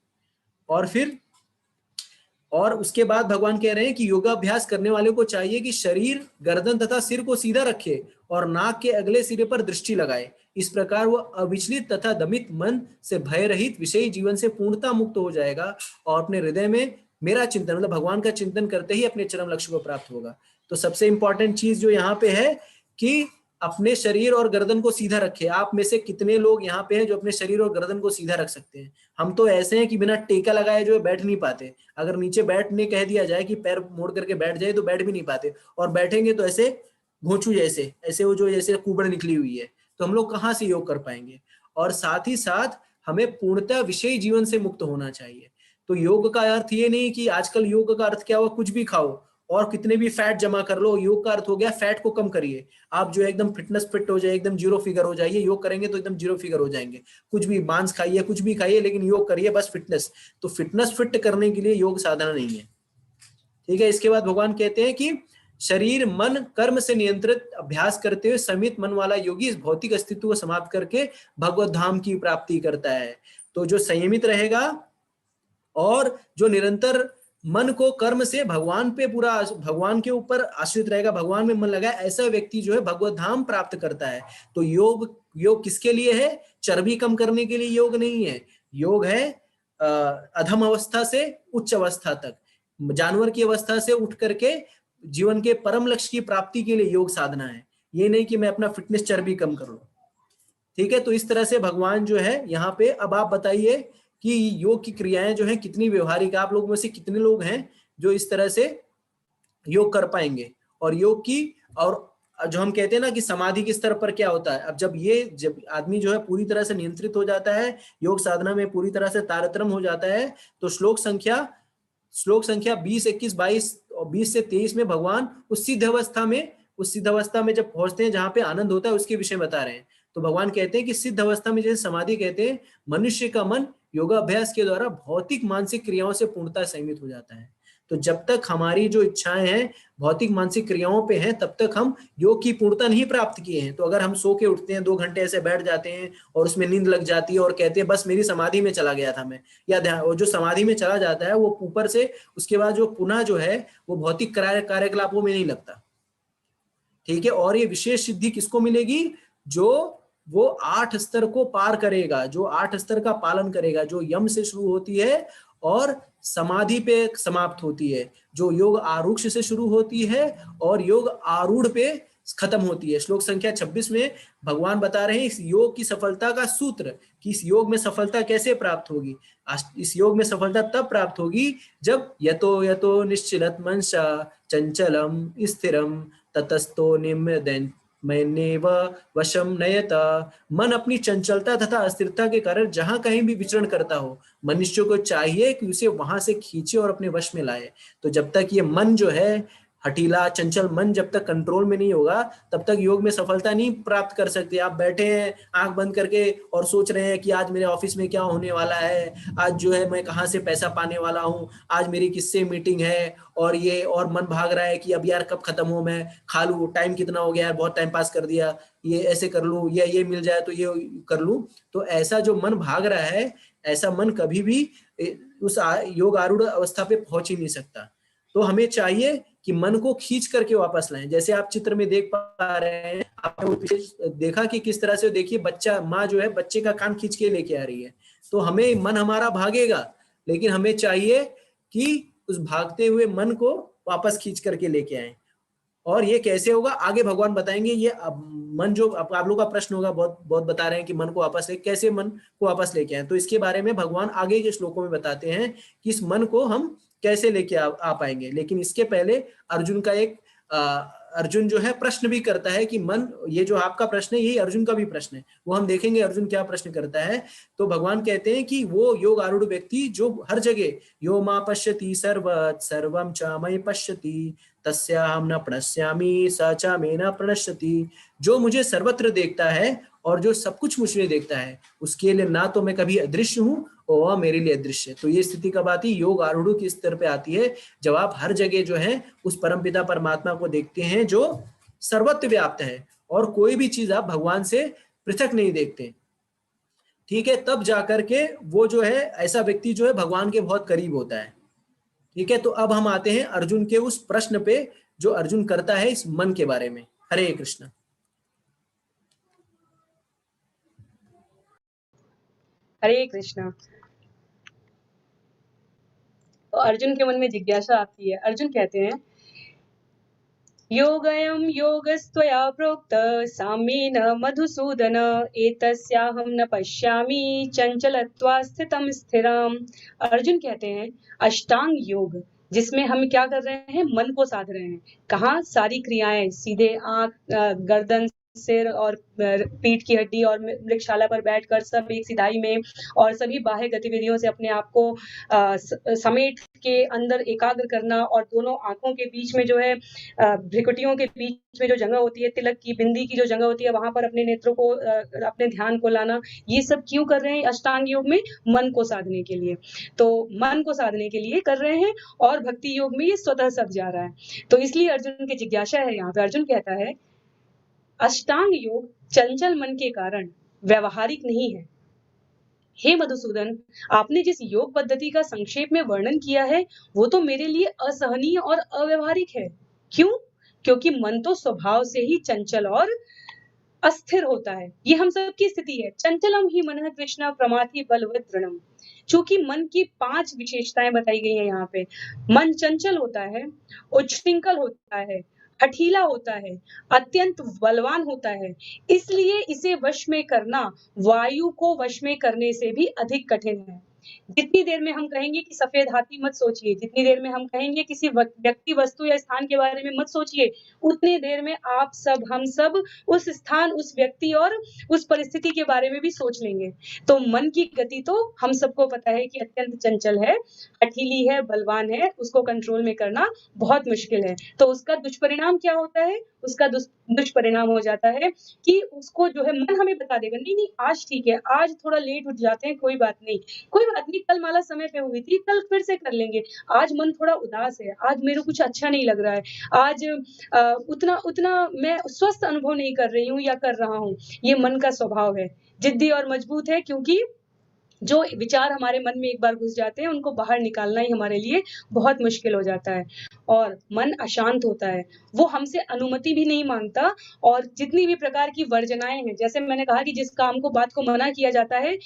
और उसके बाद भगवान कह रहे हैं कि योगाभ्यास करने वाले को चाहिए कि शरीर, गर्दन तथा सिर को सीधा रखे और नाक के अगले सिरे पर दृष्टि लगाए। इस प्रकार वह अविचलित तथा दमित मन से भय रहित विषयी जीवन से पूर्णता मुक्त हो जाएगा और अपने हृदय में मेरा चिंतन, मतलब भगवान का चिंतन करते ही अपने चरम लक्ष्य को प्राप्त होगा। तो सबसे इंपॉर्टेंट चीज जो यहाँ पे है कि अपने शरीर और गर्दन को सीधा रखे। आप में से कितने लोग यहाँ पे हैं जो अपने शरीर और गर्दन को सीधा रख सकते हैं? हम तो ऐसे हैं कि बिना टेका लगाए जो है बैठ नहीं पाते। अगर नीचे बैठने कह दिया जाए कि पैर मोड़ करके बैठ जाए तो बैठ भी नहीं पाते, और बैठेंगे तो ऐसे घोंचू जैसे, ऐसे वो जो जैसे कुबड़ निकली हुई है। तो हम लोग कहाँ से योग कर पाएंगे? और साथ ही साथ हमें पूर्णतः विषयी जीवन से मुक्त होना चाहिए। तो योग का अर्थ ये नहीं कि आजकल योग का अर्थ क्या हुआ, कुछ भी खाओ और कितने भी फैट जमा कर लो। योग का अर्थ हो गया फैट को कम करिए। आप जो है एकदम फिटनेस फिट हो जाए, एकदम जीरो फिगर हो जाइए। योग करेंगे तो एकदम जीरो फिगर हो जाएंगे। कुछ भी मांस खाइए, कुछ भी खाइए, लेकिन योग करिए बस फिटनेस। तो फिटनेस फिट करने के लिए योग साधना नहीं है, ठीक है। इसके बाद भगवान कहते हैं कि शरीर, मन, कर्म से नियंत्रित अभ्यास करते हुए संयमित मन वाला योगी इस भौतिक अस्तित्व को समाप्त करके भगवत धाम की प्राप्ति करता है। तो जो संयमित रहेगा और जो निरंतर मन को कर्म से भगवान पे पूरा, भगवान के ऊपर आश्रित रहेगा, भगवान में मन लगाए, ऐसा व्यक्ति जो है भगवत धाम प्राप्त करता है। तो योग किसके लिए है? चर्बी कम करने के लिए योग नहीं है। योग है अधम अवस्था से उच्च अवस्था तक, जानवर की अवस्था से उठ करके जीवन के परम लक्ष्य की प्राप्ति के लिए योग साधना है। ये नहीं कि मैं अपना फिटनेस चर्बी कम कर लूं, ठीक है। तो इस तरह से भगवान जो है यहाँ पे, अब आप बताइए कि योग की क्रियाएं जो है कितनी व्यवहारिक, आप लोगों में से कितने लोग हैं जो इस तरह से योग कर पाएंगे। और योग की, और जो हम कहते हैं ना कि समाधि के स्तर पर क्या होता है, अब जब आदमी जो है पूरी तरह से नियंत्रित हो जाता है, योग साधना में पूरी तरह से तारतम्य हो जाता है, तो श्लोक संख्या 20, 21, 22 और 20 से 23 में भगवान उस सिद्ध अवस्था में जब पहुंचते हैं जहां पे आनंद होता है, उसके विषय बता रहे हैं। तो भगवान कहते हैं कि सिद्ध अवस्था में, जैसे समाधि कहते हैं, मनुष्य का मन योगाभ्यास के द्वारा भौतिक मानसिक क्रियाओं से पूर्णतः सीमित हो जाता है। तो जब तक हमारी जो इच्छाएं हैं भौतिक मानसिक क्रियाओं पे हैं, तब तक हम योग की पूर्णता नहीं प्राप्त किए हैं। तो अगर हम सो के उठते हैं, 2 घंटे ऐसे बैठ जाते हैं और उसमें नींद लग जाती है और कहते हैं बस मेरी समाधि में चला गया था मैं, या जो समाधि में चला जाता है वो ऊपर से उसके बाद जो पुनः जो है वो भौतिक कार्यकलापों में नहीं लगता। ठीक है, और ये विशेष सिद्धि किसको मिलेगी? जो वो 8 स्तर को पार करेगा, जो 8 स्तर का पालन करेगा, जो यम से शुरू होती है और समाधि पे समाप्त होती है, जो योग आरूढ़ से शुरू होती है और योग आरूढ़ पे खत्म होती है। श्लोक संख्या 26 में भगवान बता रहे हैं इस योग की सफलता का सूत्र, कि इस योग में सफलता कैसे प्राप्त होगी। इस योग में सफलता तब प्राप्त होगी जब यतो यतो निश्चलत मनसा चंचलम स्थिरम ततस्तो मैनेव वशम नयता। मन अपनी चंचलता तथा अस्थिरता के कारण जहां कहीं भी विचरण करता हो, मनुष्य को चाहिए कि उसे वहां से खींचे और अपने वश में लाए। तो जब तक ये मन जो है हठीला चंचल मन जब तक कंट्रोल में नहीं होगा, तब तक योग में सफलता नहीं प्राप्त कर सकते। आप बैठे हैं आंख बंद करके और सोच रहे हैं कि आज मेरे ऑफिस में क्या होने वाला है, आज जो है मैं कहाँ से पैसा पाने वाला हूँ, आज मेरी किससे मीटिंग है, और मन भाग रहा है कि अब यार कब खत्म हो, मैं खा लूं, टाइम कितना हो गया है, बहुत टाइम पास कर दिया, ये ऐसे कर लूं, या ये मिल जाए तो ये कर लूं। तो ऐसा जो मन भाग रहा है, ऐसा मन कभी भी उस योग आरूढ़ अवस्था पे पहुंच ही नहीं सकता। तो हमें चाहिए कि मन को खींच करके वापस लाएं। जैसे आप चित्र में देख पा रहे हैं, आपने देखा कि किस तरह से, देखिए बच्चा, माँ जो है बच्चे का कान खींच के लेके आ रही है। तो हमें मन हमारा भागेगा, लेकिन हमें चाहिए कि उस भागते हुए मन को वापस खींच करके लेके आए। और ये कैसे होगा आगे भगवान बताएंगे। ये मन जो आप लोगों का प्रश्न होगा, बहुत बता रहे हैं कि मन को वापस कैसे मन को वापस लेके आए। तो इसके बारे में भगवान आगे के श्लोकों में बताते हैं कि इस मन को हम कैसे लेके आ पाएंगे। लेकिन इसके पहले अर्जुन जो है प्रश्न भी करता है कि मन, ये जो आपका प्रश्न है यही अर्जुन का भी प्रश्न है, वो हम देखेंगे अर्जुन क्या प्रश्न करता है। तो भगवान कहते हैं कि वो योग आरूढ़ व्यक्ति जो हर जगह यो मा पश्यति सर्वम च मयि पश्यति तस्याहं न प्रणश्यामि स च मे न प्रणश्यति, जो मुझे सर्वत्र देखता है और जो सब कुछ मुझे देखता है, उसके लिए ना तो मैं कभी अदृश्य हूँ और वह मेरे लिए अदृश्य है। तो ये स्थिति कब आती है? योग आरूढ़ के स्तर पे आती है, जब आप हर जगह जो है उस परमपिता परमात्मा को देखते हैं जो सर्वत्र व्याप्त है और कोई भी चीज आप भगवान से पृथक नहीं देखते। ठीक है, तब जाकर के वो जो है ऐसा व्यक्ति जो है भगवान के बहुत करीब होता है। ठीक है, तो अब हम आते हैं अर्जुन के उस प्रश्न पे जो अर्जुन करता है इस मन के बारे में। हरे कृष्ण। हरे कृष्णा। तो अर्जुन के मन में जिज्ञासा आती है। अर्जुन कहते हैं, योगयं योगस्त्वया प्रोक्त साम्येन मधुसूदन एतस्याहं न पश्यामि चंचलत्वा स्थितं स्थिरम्। अर्जुन कहते हैं, अष्टांग योग जिसमें हम क्या कर रहे हैं? मन को साध रहे हैं। कहाँ? सारी क्रियाएं सीधे आंख, गर्दन, सिर और पीठ की हड्डी और मृगशाला पर बैठकर सब एक सिधाई में, और सभी बाह्य गतिविधियों से अपने आप को समेट के अंदर एकाग्र करना, और दोनों आंखों के बीच में जो है भ्रिकुटियों के बीच में जो जगह होती है, तिलक की बिंदी की जो जगह होती है, वहां पर अपने नेत्रों को, अपने ध्यान को लाना। ये सब क्यों कर रहे हैं अष्टांग योग में? मन को साधने के लिए। तो मन को साधने के लिए कर रहे हैं, और भक्ति योग में ये स्वतः सब जा रहा है। तो इसलिए अर्जुन की जिज्ञासा है यहाँ पे। अर्जुन कहता है, अष्टांग योग चंचल मन के कारण व्यवहारिक नहीं है। हे मधुसूदन, आपने जिस योग पद्धति का संक्षेप में वर्णन किया है, वो तो मेरे लिए असहनीय और अव्यवहारिक है। क्यों? क्योंकि मन तो स्वभाव से ही चंचल और अस्थिर होता है। ये हम सबकी स्थिति है। चंचलम ही मनः कृष्ण प्रमाथि बलवत् दृढ़म्। चूंकि मन की 5 विशेषताएं बताई गई हैं यहाँ पे। मन चंचल होता है, उच्छृंखल होता है, हठीला होता है, अत्यंत बलवान होता है। इसलिए इसे वश में करना वायु को वश में करने से भी अधिक कठिन है। जितनी देर में हम कहेंगे कि सफेद हाथी मत सोचिए, जितनी देर में हम कहेंगे किसी व्यक्ति, वस्तु या स्थान के बारे में मत सोचिए, उतनी देर में आप सब, हम सब उस स्थान, उस व्यक्ति और उस परिस्थिति के बारे में भी सोच लेंगे। तो मन की गति तो हम सबको पता है कि अत्यंत चंचल है, हठीली है, बलवान है, उसको कंट्रोल में करना बहुत मुश्किल है। तो उसका दुष्परिणाम क्या होता है? उसका दुष्परिणाम हो जाता है कि उसको जो है मन हमें बता देगा, नहीं, नहीं आज ठीक है, आज थोड़ा लेट उठ जाते हैं, कोई बात नहीं, कल माला समय पे हुई थी, कल फिर से कर लेंगे। आज मन थोड़ा उदास है, आज मेरे को कुछ अच्छा नहीं लग रहा है, आज उतना मैं स्वस्थ अनुभव नहीं कर रही हूँ या कर रहा हूँ। ये मन का स्वभाव है, जिद्दी और मजबूत है, क्योंकि जो विचार हमारे मन में एक बार घुस जाते हैं, उनको बाहर निकालना ही हमारे लिए बहुत मुश्किल हो जाता है। और मन अशांत होता है, वो हमसे अनुमति भी नहीं मांगता, और जितनी भी प्रकार की वर्जनाएं हैं, जैसे मैंने कहा कि जिस काम को, बात को मना किया जाता है,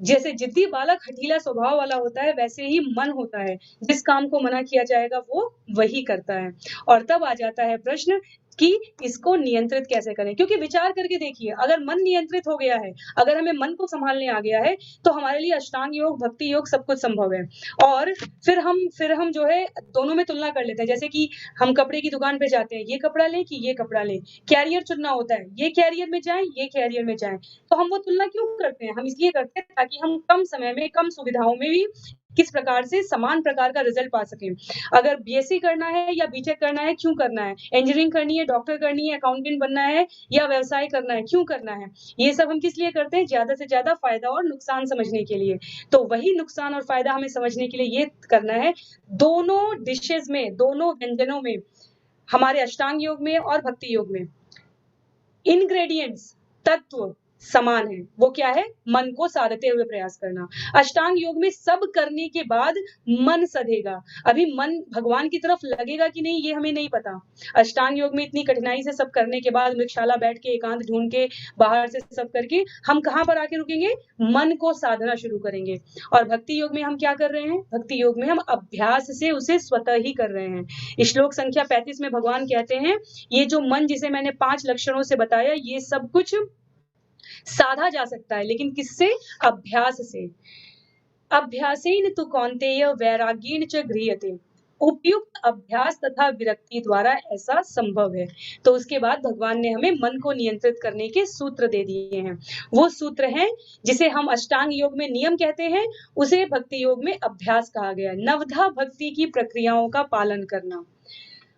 जैसे जिद्दी बालक हठीला स्वभाव वाला होता है, वैसे ही मन होता है, जिस काम को मना किया जाएगा वो वही करता है। और तब आ जाता है प्रश्न कि इसको नियंत्रित कैसे करें, क्योंकि विचार करके देखिए, अगर मन नियंत्रित हो गया है, अगर हमें मन को संभालने आ गया है, तो हमारे लिए अष्टांग योग, भक्ति योग सब कुछ संभव है। और फिर हम जो है दोनों में तुलना कर लेते हैं, जैसे कि हम कपड़े की दुकान पे जाते हैं, ये कपड़ा लें कि ये कपड़ा लें, कैरियर चुनना होता है, ये कैरियर में जाएं, ये कैरियर में जाएं। तो हम वो तुलना क्यों करते हैं? हम इसलिए करते हैं ताकि हम कम समय में, कम सुविधाओं में भी किस प्रकार से समान प्रकार का रिजल्ट पा सकें। अगर बीएससी करना है या बीटेक करना है, क्यों करना है? इंजीनियरिंग करनी है, डॉक्टर करनी है, अकाउंटेंट बनना है या व्यवसाय करना है, क्यों करना है? ये सब हम किस लिए करते हैं? ज्यादा से ज्यादा फायदा और नुकसान समझने के लिए। तो वही नुकसान और फायदा हमें समझने के लिए ये करना है, दोनों डिशेज में, दोनों व्यंजनों में, हमारे अष्टांग योग में और भक्ति योग में इंग्रेडिएंट्स, तत्व समान है। वो क्या है? मन को साधते हुए प्रयास करना। अष्टांग योग में सब करने के बाद मन सधेगा, अभी मन भगवान की तरफ लगेगा कि नहीं ये हमें नहीं पता। अष्टांग योग में इतनी कठिनाई से सब करने के बाद, मृगशाला बैठ के, एकांत ढूंढ के, बाहर से सब करके, हम कहाँ पर आके रुकेंगे? मन को साधना शुरू करेंगे। और भक्ति योग में हम क्या कर रहे हैं? भक्ति योग में हम अभ्यास से उसे स्वतः ही कर रहे हैं। श्लोक संख्या 35 में भगवान कहते हैं, ये जो मन जिसे मैंने 5 लक्षणों से बताया, ये सब कुछ साधा जा सकता है, लेकिन किससे? अभ्यास से। अभ्यासेन तु कौन्तेय वैराग्येन च गृह्यते। उपयुक्त अभ्यास तथा विरक्ति द्वारा ऐसा संभव है। तो उसके बाद भगवान ने हमें मन को नियंत्रित करने के सूत्र दे दिए हैं। वो सूत्र हैं जिसे हम अष्टांग योग में नियम कहते हैं, उसे भक्ति योग में अभ्यास कहा गया। नवधा भक्ति की प्रक्रियाओं का पालन करना,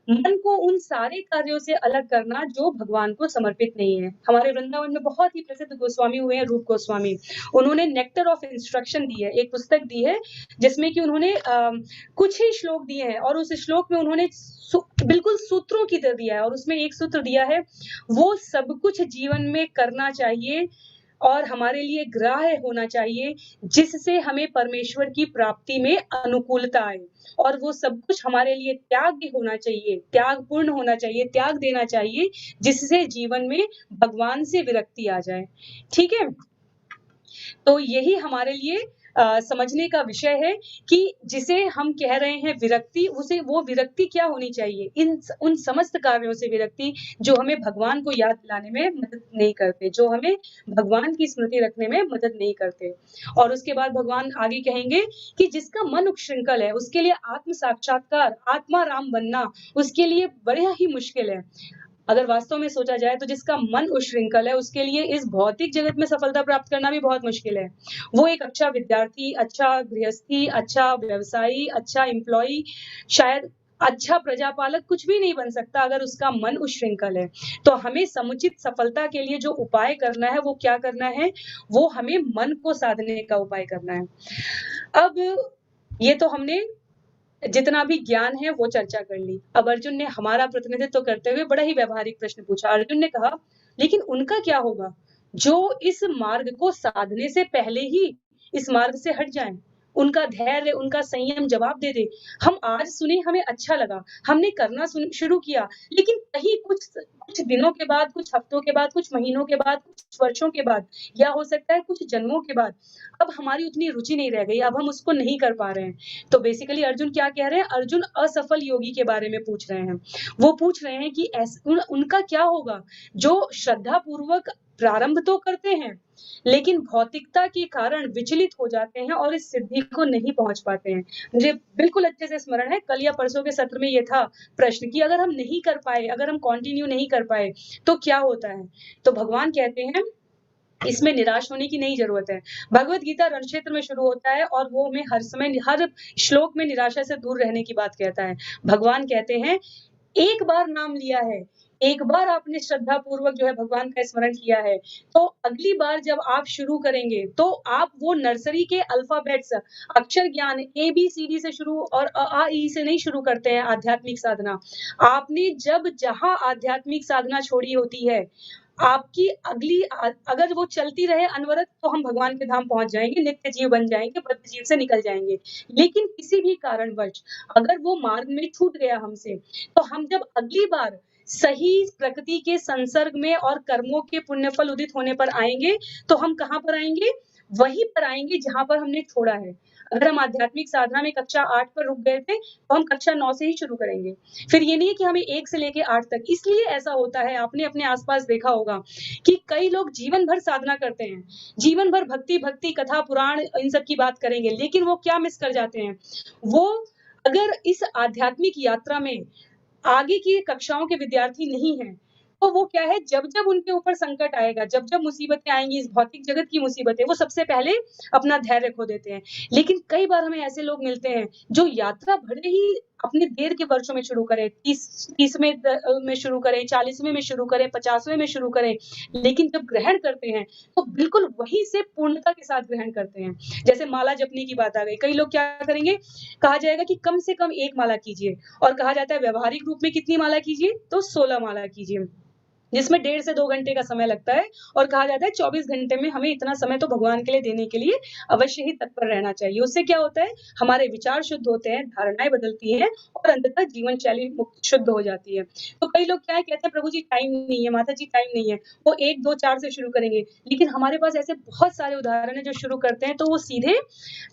मन को उन सारे कार्यों से अलग करना जो भगवान को समर्पित नहीं है। हमारे वृंदावन में बहुत ही प्रसिद्ध गोस्वामी हुए हैं, रूप गोस्वामी। उन्होंने नेक्टर ऑफ इंस्ट्रक्शन दी है, एक पुस्तक दी है, जिसमें कि उन्होंने कुछ ही श्लोक दिए हैं, और उस श्लोक में उन्होंने बिल्कुल सूत्रों की तरह दिया है। और उसमें एक सूत्र दिया है, वो सब कुछ जीवन में करना चाहिए और हमारे लिए ग्राह्य होना चाहिए, जिससे हमें परमेश्वर की प्राप्ति में अनुकूलता आए। और वो सब कुछ हमारे लिए त्याग होना चाहिए, त्यागपूर्ण होना चाहिए, त्याग देना चाहिए, जिससे जीवन में भगवान से विरक्ति आ जाए। ठीक है, तो यही हमारे लिए समझने का विषय है कि जिसे हम कह रहे हैं विरक्ति, उसे, वो विरक्ति क्या होनी चाहिए? उन समस्त कार्यों से विरक्ति जो हमें भगवान को याद दिलाने में मदद नहीं करते, जो हमें भगवान की स्मृति रखने में मदद नहीं करते। और उसके बाद भगवान आगे कहेंगे कि जिसका मन उच्छृंखल है, उसके लिए आत्म साक्षात्कार, आत्मा राम बनना, उसके लिए बड़ा ही मुश्किल है। अगर वास्तव में सोचा जाए तो जिसका मन उच्छृंखल है, उसके लिए इस भौतिक जगत में सफलता प्राप्त करना भी बहुत मुश्किल है। वो एक अच्छा विद्यार्थी, अच्छा गृहस्थी, अच्छा व्यवसायी, अच्छा एम्प्लॉई, शायद अच्छा प्रजापालक कुछ भी नहीं बन सकता अगर उसका मन उच्छृंखल है। तो हमें समुचित सफलता के लिए जो उपाय करना है, वो क्या करना है? वो हमें मन को साधने का उपाय करना है। अब ये तो हमने जितना भी ज्ञान है वो चर्चा कर ली। अब अर्जुन ने हमारा प्रतिनिधित्व करते हुए बड़ा ही व्यवहारिक प्रश्न पूछा। अर्जुन ने कहा, लेकिन उनका क्या होगा जो इस मार्ग को साधने से पहले ही इस मार्ग से हट जाएं? उनका धैर्य, उनका संयम जवाब दे दे, हम आज सुने, हमें अच्छा लगा, हमने करना शुरू किया, लेकिन कहीं कुछ दिनों के बाद, कुछ हफ्तों के बाद, कुछ महीनों के बाद, कुछ वर्षों के बाद, या हो सकता है कुछ जन्मों के बाद, अब हमारी उतनी रुचि नहीं रह गई, अब हम उसको नहीं कर पा रहे हैं। तो बेसिकली अर्जुन क्या कह रहे हैं? अर्जुन असफल योगी के बारे में पूछ रहे हैं। वो पूछ रहे हैं कि उनका क्या होगा जो श्रद्धा पूर्वक प्रारंभ तो करते हैं, लेकिन भौतिकता के कारण विचलित हो जाते हैं और इस सिद्धि को नहीं पहुंच पाते हैं। मुझे बिल्कुल अच्छे से स्मरण है, कल या परसों के सत्र में ये था प्रश्न कि अगर हम नहीं कर पाए, अगर हम कंटिन्यू नहीं कर पाए, तो क्या होता है? तो भगवान कहते हैं इसमें निराश होने की नहीं जरूरत है। भगवत गीता रण क्षेत्र में शुरू होता है और वो हमें हर समय हर श्लोक में निराशा से दूर रहने की बात कहता है। भगवान कहते हैं एक बार नाम लिया है, एक बार आपने श्रद्धा पूर्वक जो है भगवान का स्मरण किया है, तो अगली बार जब आप शुरू करेंगे तो आप वो नर्सरी के अल्फाबेट्स अक्षर ज्ञान ABCD से शुरू और अ आ इ से नहीं शुरू करते हैं आध्यात्मिक साधना। आपने जब जहां आध्यात्मिक साधना छोड़ी होती है, आपकी अगली अगर वो चलती रहे अनवरत तो हम भगवान के धाम पहुंच जाएंगे, नित्य जीव बन जाएंगे, बद्ध जीव से निकल जाएंगे। लेकिन किसी भी कारणवश अगर वो मार्ग में छूट गया हमसे, तो हम जब अगली बार सही प्रकृति के संसर्ग में और कर्मों के पुण्यफल उदित होने पर आएंगे, तो हम कहाँ पर आएंगे? वहीं पर आएंगे जहां पर हमने छोड़ा है। अगर हम आध्यात्मिक साधना में कक्षा 8 पर रुक गए थे, तो हम कक्षा 9 से ही शुरू करेंगे। फिर ये नहीं है कि हमें 1 से लेके 8 तक, इसलिए ऐसा होता है, आपने अपने आसपास देखा होगा कि कई लोग जीवन भर साधना करते हैं, जीवन भर भक्ति, कथा, पुराण इन सब की बात करेंगे, लेकिन वो क्या मिस कर जाते हैं? वो अगर इस आध्यात्मिक यात्रा में आगे की कक्षाओं के विद्यार्थी नहीं हैं, तो वो क्या है, जब-जब उनके ऊपर संकट आएगा, जब-जब मुसीबतें आएँगी, इस भौतिक जगत की मुसीबतें, वो सबसे पहले अपना धैर्य खो देते हैं। लेकिन कई बार हमें ऐसे लोग मिलते हैं, जो यात्रा भले ही अपने देर के वर्षों में शुरू करें, 30वें में शुरू करें, 40वें में शुरू करें, 50वें में शुरू करें, लेकिन जब ग्रहण करते हैं, तो बिल्कुल वहीं से पूर्णता के साथ ग्रहण करते हैं। जैसे माला जपने की बात आ गई, कई लोग क्या करेंगे, कहा जाएगा कि कम से कम 1 माला कीजिए और कहा जाता है व्यावहारिक रूप में कितनी माला कीजिए? तो 16 माला कीजिए। जिसमें 1.5 से 2 घंटे का समय लगता है और कहा जाता है 24 घंटे में हमें इतना समय तो भगवान के लिए देने के लिए अवश्य ही तत्पर रहना चाहिए। उससे क्या होता है, हमारे विचार शुद्ध होते हैं, धारणाएँ बदलती हैं और अंततः जीवन शैली मुक्त शुद्ध हो जाती है। तो कई लोग क्या है, कहते हैं प्रभु जी टाइम नहीं है, माता जी टाइम नहीं है, वो 1, 2, 4 से शुरू करेंगे। लेकिन हमारे पास ऐसे बहुत सारे उदाहरण हैं जो शुरू करते हैं, तो वो सीधे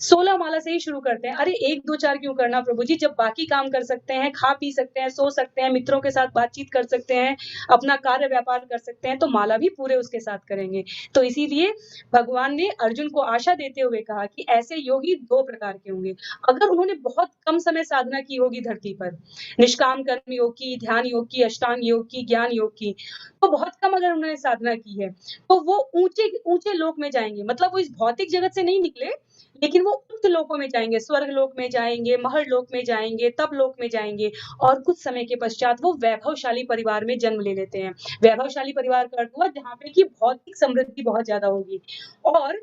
16 माला से ही शुरू करते हैं। अरे 1, 2, 4 क्यों करना प्रभु जी, जब बाकी काम कर सकते हैं, खा पी सकते हैं, सो सकते हैं, मित्रों के साथ बातचीत कर सकते हैं, अपना कार्य व्यापार कर सकते हैं, तो माला भी पूरे उसके साथ करेंगे। तो इसीलिए भगवान ने अर्जुन को आशा देते हुए कहा कि ऐसे योगी 2 प्रकार के होंगे। अगर उन्होंने बहुत कम समय साधना की होगी धरती पर, निष्काम कर्म योग की, ध्यान योग की, अष्टांग योग की, ज्ञान योग की, तो बहुत कम अगर उन्होंने साधना की है, तो वो ऊँचे लोक में जाएँगे। मतलब वो इस भौतिक जगत से नहीं निकले, लेकिन वो उच्च लोकों में जाएँगे, स्वर्ग लोक में जाएँगे, महर लोक में जाएँगे, तप लोक में जाएँगे और कुछ समय के पश्चात वो वैभवशाली परिवार में जन्म ले लेते हैं। वैभवशाली परिवार का अर्थ हुआ जहाँ पे कि भौतिक समृद्धि बहुत ज़्यादा होगी और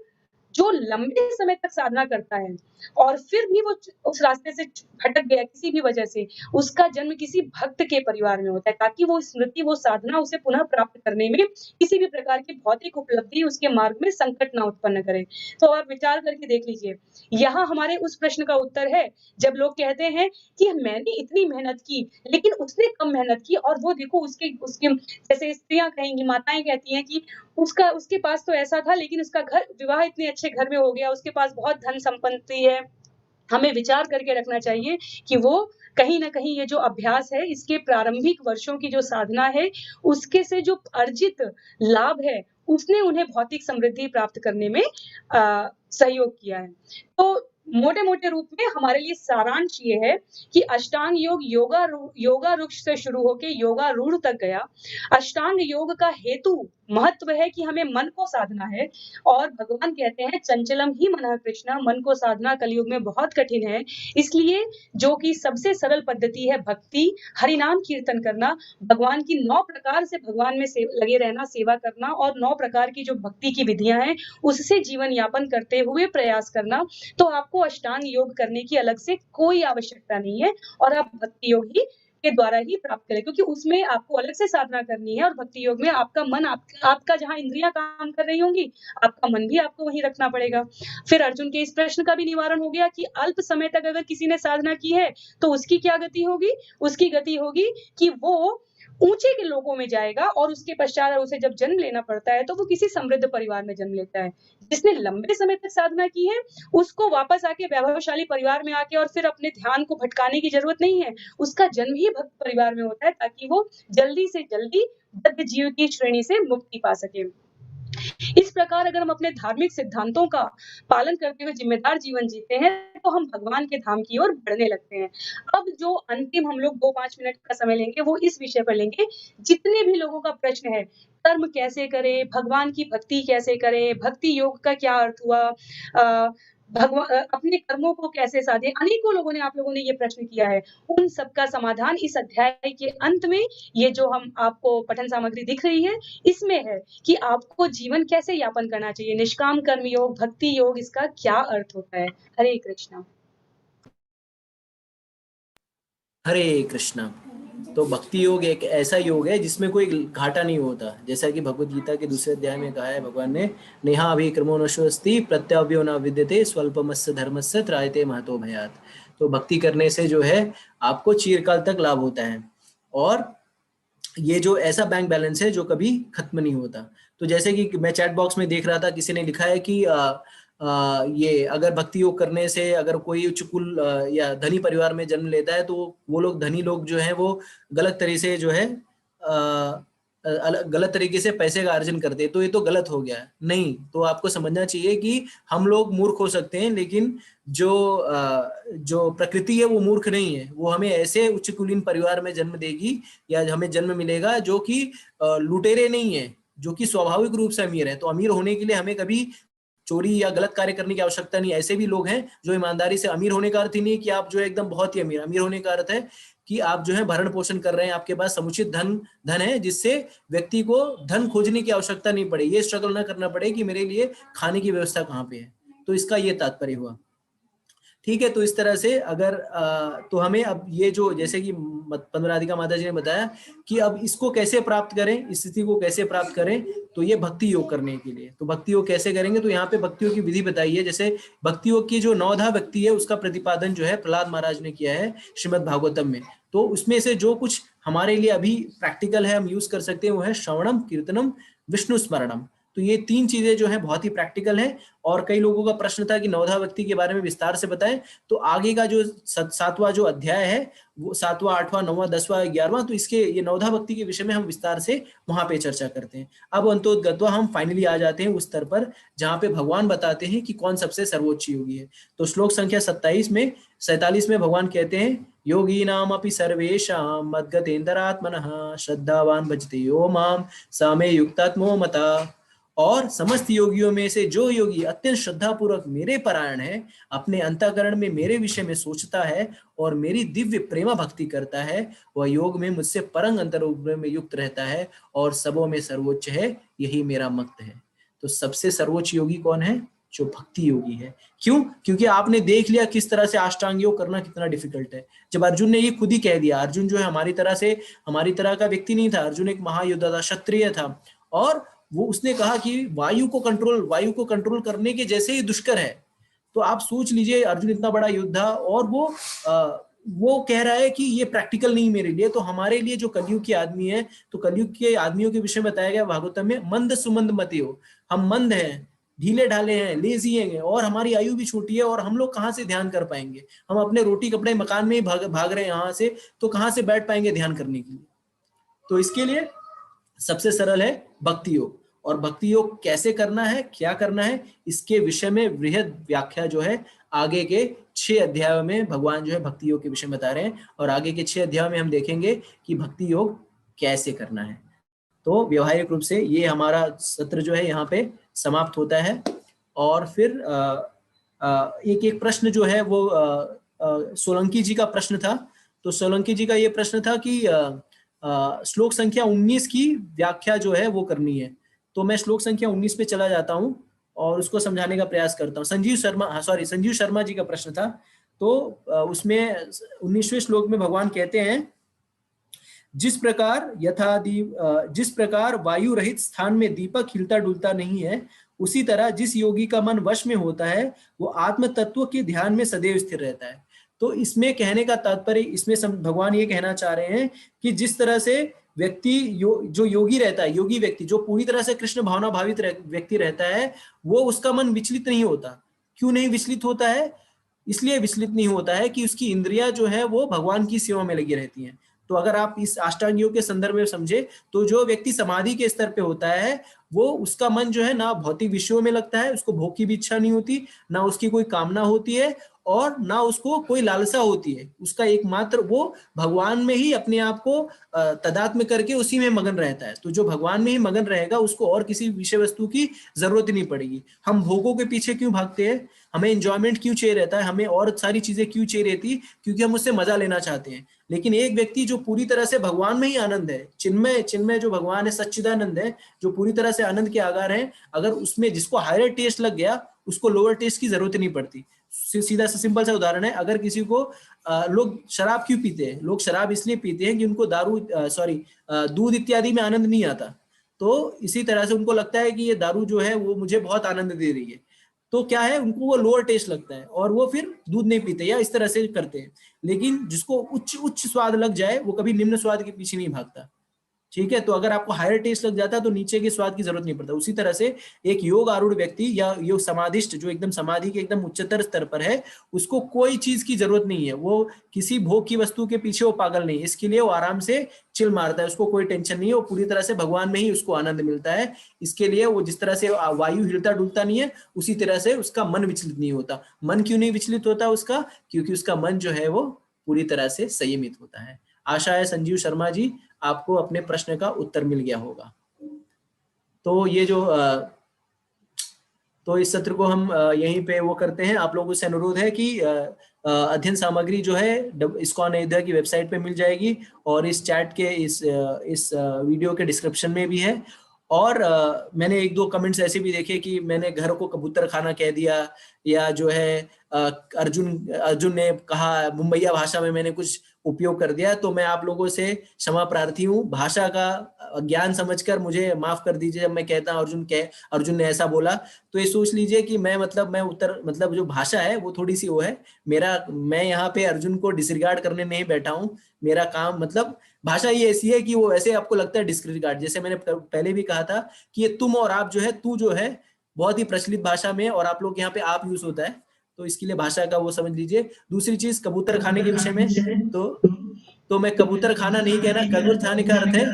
जो लंबे समय तक साधना करता है और फिर भी वो उस रास्ते से भटक गया किसी भी वजह से, उसका जन्म किसी भक्त के परिवार में होता है ताकि वो स्मृति, वो साधना उसे पुनः प्राप्त करने में किसी भी प्रकार की भौतिक उपलब्धि उसके मार्ग में संकट ना उत्पन्न करे। तो आप विचार करके देख लीजिए, यहाँ हमारे उस प्रश्न का उत्तर है, जब लोग कहते हैं कि मैंने इतनी मेहनत की, लेकिन उसने कम मेहनत की और वो देखो उसके उसके जैसे स्त्रियाँ कहेंगी, माताएँ कहती हैं कि उसके पास तो ऐसा था लेकिन उसका घर विवाह इतने अच्छे घर में हो गया, उसके पास बहुत धन संपत्ति है। हमें विचार करके रखना चाहिए कि वो कहीं न कहीं ये जो अभ्यास है, इसके प्रारंभिक वर्षों की जो साधना है, उसके से जो अर्जित लाभ है, उसने उन्हें भौतिक समृद्धि प्राप्त करने में सहयोग किया है। तो मोटे-मोटे रूप में हमारे लिए सारांश ये है कि अष्टांग योग योगा वृक्ष से शुरू होके योगारूढ़ तक गया। अष्टांग योग का हेतु महत्व है कि हमें मन को साधना है और भगवान कहते हैं चंचलम ही मनः कृष्ण, मन को साधना कलयुग में बहुत कठिन है। इसलिए जो कि सबसे सरल पद्धति है भक्ति, हरि नाम कीर्तन करना, भगवान की 9 प्रकार से भगवान में लगे रहना, सेवा करना और 9 प्रकार की जो भक्ति की विधियाँ हैं, उससे जीवन यापन करते हुए प्रयास करना। तो आपको अष्टांग योग करने की अलग से कोई आवश्यकता नहीं है और आप भक्ति योग ही के द्वारा ही प्राप्त करें, क्योंकि उसमें आपको अलग से साधना करनी है और भक्ति योग में आपका मन आपका जहाँ इंद्रियां काम कर रही होंगी, आपका मन भी आपको वहीं रखना पड़ेगा। फिर अर्जुन के इस प्रश्न का भी निवारण हो गया कि अल्प समय तक अगर किसी ने साधना की है, तो उसकी क्या गति होगी? उसकी गति होगी कि वो ऊंचे के लोगों में जाएगा और उसके पश्चात उसे जब जन्म लेना पड़ता है, तो वो किसी समृद्ध परिवार में जन्म लेता है। जिसने लंबे समय तक साधना की है, उसको वापस आके वैभवशाली परिवार में आके और फिर अपने ध्यान को भटकाने की जरूरत नहीं है। उसका जन्म ही भक्त परिवार में होता है ताकि वो जल्दी से जल्दी बद्ध जीव की श्रेणी से मुक्ति पा सके। इस प्रकार अगर हम अपने धार्मिक सिद्धांतों का पालन करते हुए जिम्मेदार जीवन जीते हैं, तो हम भगवान के धाम की ओर बढ़ने लगते हैं। अब जो अंतिम हम लोग 2-5 मिनट का समय लेंगे, वो इस विषय पर लेंगे, जितने भी लोगों का प्रश्न है, कर्म कैसे करें, भगवान की भक्ति कैसे करें, भक्ति योग का क्या अर्थ हुआ, अपने कर्मों को कैसे साधें, अनेकों लोगों ने, आप लोगों ने ये प्रश्न किया है। उन सबका समाधान इस अध्याय के अंत में, ये जो हम आपको पठन सामग्री दिख रही है, इसमें है कि आपको जीवन कैसे यापन करना चाहिए, निष्काम कर्म योग, भक्ति योग, इसका क्या अर्थ होता है। हरे कृष्णा। हरे कृष्णा। तो भक्ति योग एक ऐसा योग है जिसमें कोई घाटा नहीं होता, जैसा कि भगवत गीता के दूसरे अध्याय में कहा है भगवान ने, नेहा अभिक्रमो नश्वस्ति प्रत्यव्यो न विद्यते स्वल्पमस्य धर्मस्य त्रायते महतो भयात्। तो भक्ति करने से जो है आपको चिरकाल तक लाभ होता है, और ये जो ऐसा बैंक बैलेंस है जो कभी खत्म नहीं होता। तो जैसे कि मैं चैट बॉक्स में देख रहा था, किसी ने लिखा है कि ये अगर भक्ति योग करने से अगर कोई उच्च कुल या धनी परिवार में जन्म लेता है, तो वो लोग, धनी लोग जो है वो गलत तरीके से जो है गलत तरीके से पैसे का अर्जन करते हैं, तो ये तो गलत हो गया। नहीं, तो आपको समझना चाहिए कि हम लोग मूर्ख हो सकते हैं, लेकिन जो प्रकृति है वो मूर्ख नहीं है। वो हमें ऐसे उच्च कुलीन परिवार में जन्म देगी या हमें जन्म मिलेगा जो कि लुटेरे नहीं है, जो कि स्वाभाविक रूप से अमीर है। तो अमीर होने के लिए हमें कभी चोरी या गलत कार्य करने की आवश्यकता नहीं। ऐसे भी लोग हैं जो ईमानदारी से, अमीर होने का अर्थ ही नहीं कि आप जो है एकदम बहुत ही अमीर, अमीर होने का अर्थ है कि आप जो है भरण पोषण कर रहे हैं, आपके पास समुचित धन है, जिससे व्यक्ति को धन खोजने की आवश्यकता नहीं पड़े, ये स्ट्रगल ना करना पड़े कि मेरे लिए खाने की व्यवस्था कहाँ पे है। तो इसका ये तात्पर्य हुआ। ठीक है, तो इस तरह से अगर तो हमें अब ये जो, जैसे कि पंद्राधिका माता जी ने बताया कि अब इसको कैसे प्राप्त करें, इस स्थिति को कैसे प्राप्त करें, तो ये भक्ति योग करने के लिए। तो भक्ति योग कैसे करेंगे, तो यहाँ पे भक्ति योग की विधि बताई है। जैसे भक्ति योग की जो 9धा भक्ति है, उसका प्रतिपादन जो है प्रहलाद महाराज ने किया है श्रीमद् भागवतम में। तो उसमें से जो कुछ हमारे लिए अभी प्रैक्टिकल है, हम यूज कर सकते हैं, वो है श्रवणम, कीर्तनम, विष्णु स्मरणम। तो ये 3 चीजें जो है बहुत ही प्रैक्टिकल है। और कई लोगों का प्रश्न था कि 9धा भक्ति के बारे में विस्तार से बताएं, तो आगे का जो 7वां जो अध्याय है, वो 7वां, 8वां, 9वां, 10वां, 11वां, तो इसके ये 9धा भक्ति के विषय में हम विस्तार से वहां पे चर्चा करते हैं। अब अंतोगत्वा हम फाइनली आ जाते हैं उस स्तर पर जहां पे भगवान बताते हैं कि कौन सबसे सर्वोच्च योगी है। तो श्लोक संख्या 47 में भगवान कहते हैं, योगी नाम अपि सर्वेषां मद्गतेन्द्रात्मनः श्रद्धावान भजते यो माम स मे युक्तात्मो मता। और समस्त योगियों में से जो योगी अत्यंत श्रद्धा पूर्वक मेरे परायण है, अपने अंतःकरण में मेरे विषय में सोचता है और मेरी दिव्य प्रेमा भक्ति करता है, वह योग में मुझसे परंग अंतरोग में युक्त रहता है और सबों में सर्वोच्च है, यही मेरा मत है। तो सबसे सर्वोच्च योगी कौन है? जो भक्ति योगी है। क्यों? क्योंकि आपने देख लिया किस तरह से अष्टांग योग करना कितना डिफिकल्ट है। जब अर्जुन ने ये खुद ही कह दिया, अर्जुन जो है हमारी तरह का व्यक्ति नहीं था, अर्जुन एक महायोद्धा था, क्षत्रिय था, और वो उसने कहा कि वायु को कंट्रोल करने के जैसे ही दुष्कर है। तो आप सोच लीजिए, अर्जुन इतना बड़ा योद्धा, और वो कह रहा है कि ये प्रैक्टिकल नहीं मेरे लिए। तो हमारे लिए जो कलयुग के आदमी है, तो कलयुग के आदमियों के विषय में बताया गया भागवतम में, मंद सुमंद मति हो, हम मंद हैं, ढीले ढाले हैं, लेजी हैं, और हमारी आयु भी छोटी है, और हम लोग कहाँ से ध्यान कर पाएंगे? हम अपने रोटी कपड़े मकान में ही भाग रहे हैं यहाँ से, तो कहाँ से बैठ पाएंगे ध्यान करने के लिए? तो इसके लिए सबसे सरल है भक्ति योग। और भक्ति योग कैसे करना है, क्या करना है, इसके विषय में वृहद व्याख्या जो है आगे के 6 अध्यायों में भगवान जो है भक्ति योग के विषय में बता रहे हैं। और आगे के 6 अध्यायों में हम देखेंगे कि भक्ति योग कैसे करना है। तो व्यवहारिक रूप से ये हमारा सत्र जो है यहाँ पे समाप्त होता है। और फिर एक प्रश्न जो है वो सोलंकी जी का प्रश्न था। तो सोलंकी जी का ये प्रश्न था कि श्लोक संख्या 19 की व्याख्या जो है वो करनी है। तो मैं श्लोक संख्या 19 पे चला जाता हूँ और उसको समझाने का प्रयास करता हूँ। संजीव शर्मा जी का प्रश्न था। तो उसमें 19वें श्लोक में भगवान कहते हैं, जिस प्रकार वायु रहित स्थान में दीपक हिलता डुलता नहीं है, उसी तरह जिस योगी का मन वश में होता है, वो आत्म तत्व के ध्यान में सदैव स्थिर रहता है। तो इसमें कहने का तात्पर्य, इसमें भगवान ये कहना चाह रहे हैं कि जिस तरह से व्यक्ति जो योगी रहता है, योगी व्यक्ति जो पूरी तरह से कृष्ण भावना भावित व्यक्ति रहता है, वो उसका मन विचलित नहीं होता। क्यों नहीं विचलित होता है? इसलिए विचलित नहीं होता है कि उसकी इंद्रियां जो है वो भगवान की सेवा में लगी रहती हैं। तो अगर आप इस अष्टांग योग के संदर्भ में समझे, तो जो व्यक्ति समाधि के स्तर पे होता है, वो उसका मन जो है ना भौतिक विषयों में लगता है, उसको भोग की भी इच्छा नहीं होती, ना उसकी कोई कामना होती है और ना उसको कोई लालसा होती है। उसका एकमात्र वो भगवान में ही अपने आप को तदात्म्य करके उसी में मगन रहता है। तो जो भगवान में ही मगन रहेगा उसको और किसी विषय वस्तु की जरूरत ही नहीं पड़ेगी। हम भोगों के पीछे क्यों भागते हैं, हमें एंजॉयमेंट क्यों चाहिए रहता है, हमें और सारी चीजें क्यों चाहिए रहती, क्योंकि हम उससे मजा लेना चाहते हैं। लेकिन एक व्यक्ति जो पूरी तरह से भगवान में ही आनंद है, चिन्मय चिन्मय जो भगवान है, सच्चिदानंद है, जो पूरी तरह से आनंद के आगार है, अगर उसमें जिसको हायर टेस्ट लग गया उसको लोअर टेस्ट की जरूरत नहीं पड़ती। सीधा सा सिंपल सा उदाहरण है, अगर किसी को लोग शराब क्यों पीते हैं, लोग शराब इसलिए पीते हैं कि उनको दारू दूध इत्यादि में आनंद नहीं आता। तो इसी तरह से उनको लगता है कि ये दारू जो है वो मुझे बहुत आनंद दे रही है, तो क्या है उनको वो लोअर टेस्ट लगता है और वो फिर दूध नहीं पीते या इस तरह से करते हैं। लेकिन जिसको उच्च उच्च स्वाद लग जाए वो कभी निम्न स्वाद के पीछे नहीं भागता। ठीक है, तो अगर आपको हायर टेस्ट लग जाता है तो नीचे के स्वाद की जरूरत नहीं पड़ता। उसी तरह से एक योग आरूढ़ व्यक्ति या योग समाधिष्ट जो एकदम समाधि के एकदम उच्चतर स्तर पर है, उसको कोई चीज की जरूरत नहीं है, वो किसी भोग की वस्तु के पीछे वो पागल नहीं, इसके लिए वो आराम से चिल मारता है, उसको कोई टेंशन नहीं है, वो पूरी तरह से भगवान में ही उसको आनंद मिलता है। इसके लिए वो जिस तरह से वायु हिलता डुलता नहीं है, उसी तरह से उसका मन विचलित नहीं होता। मन क्यों नहीं विचलित होता उसका, क्योंकि उसका मन जो है वो पूरी तरह से संयमित होता है। आशा है संजीव शर्मा जी आपको अपने प्रश्न का उत्तर मिल गया होगा। तो ये जो तो इस सत्र को हम यहीं पे वो करते हैं। आप लोगों से अनुरोध है कि अध्ययन सामग्री जो है इस्कॉन अयोध्या की वेबसाइट पे मिल जाएगी और इस चैट के इस वीडियो के डिस्क्रिप्शन में भी है। और मैंने एक दो कमेंट्स ऐसे भी देखे कि मैंने घर को कबूतर खाना कह दिया, या जो है अर्जुन ने कहा मुंबईया भाषा में मैंने कुछ उपयोग कर दिया, तो मैं आप लोगों से क्षमा प्रार्थी हूँ। भाषा का ज्ञान समझकर मुझे माफ कर दीजिए जब मैं कहता हूँ अर्जुन ने ऐसा बोला, तो ये सोच लीजिए कि मैं जो भाषा है वो थोड़ी सी वो है मैं यहाँ पे अर्जुन को डिसरिगार्ड करने नहीं बैठा हूँ। मेरा काम भाषा ये ऐसी है कि वो ऐसे आपको लगता है डिसरिगार्ड, जैसे मैंने पहले भी कहा था कि ये तुम और आप जो है, तू जो है बहुत ही प्रचलित भाषा में, और आप लोग यहाँ पे आप यूज होता है, तो इसके लिए भाषा का वो समझ लीजिए। दूसरी चीज कबूतर खाने के विषय में, तो मैं कबूतर खाना नहीं कहना, कबूतर खाने का अर्थ है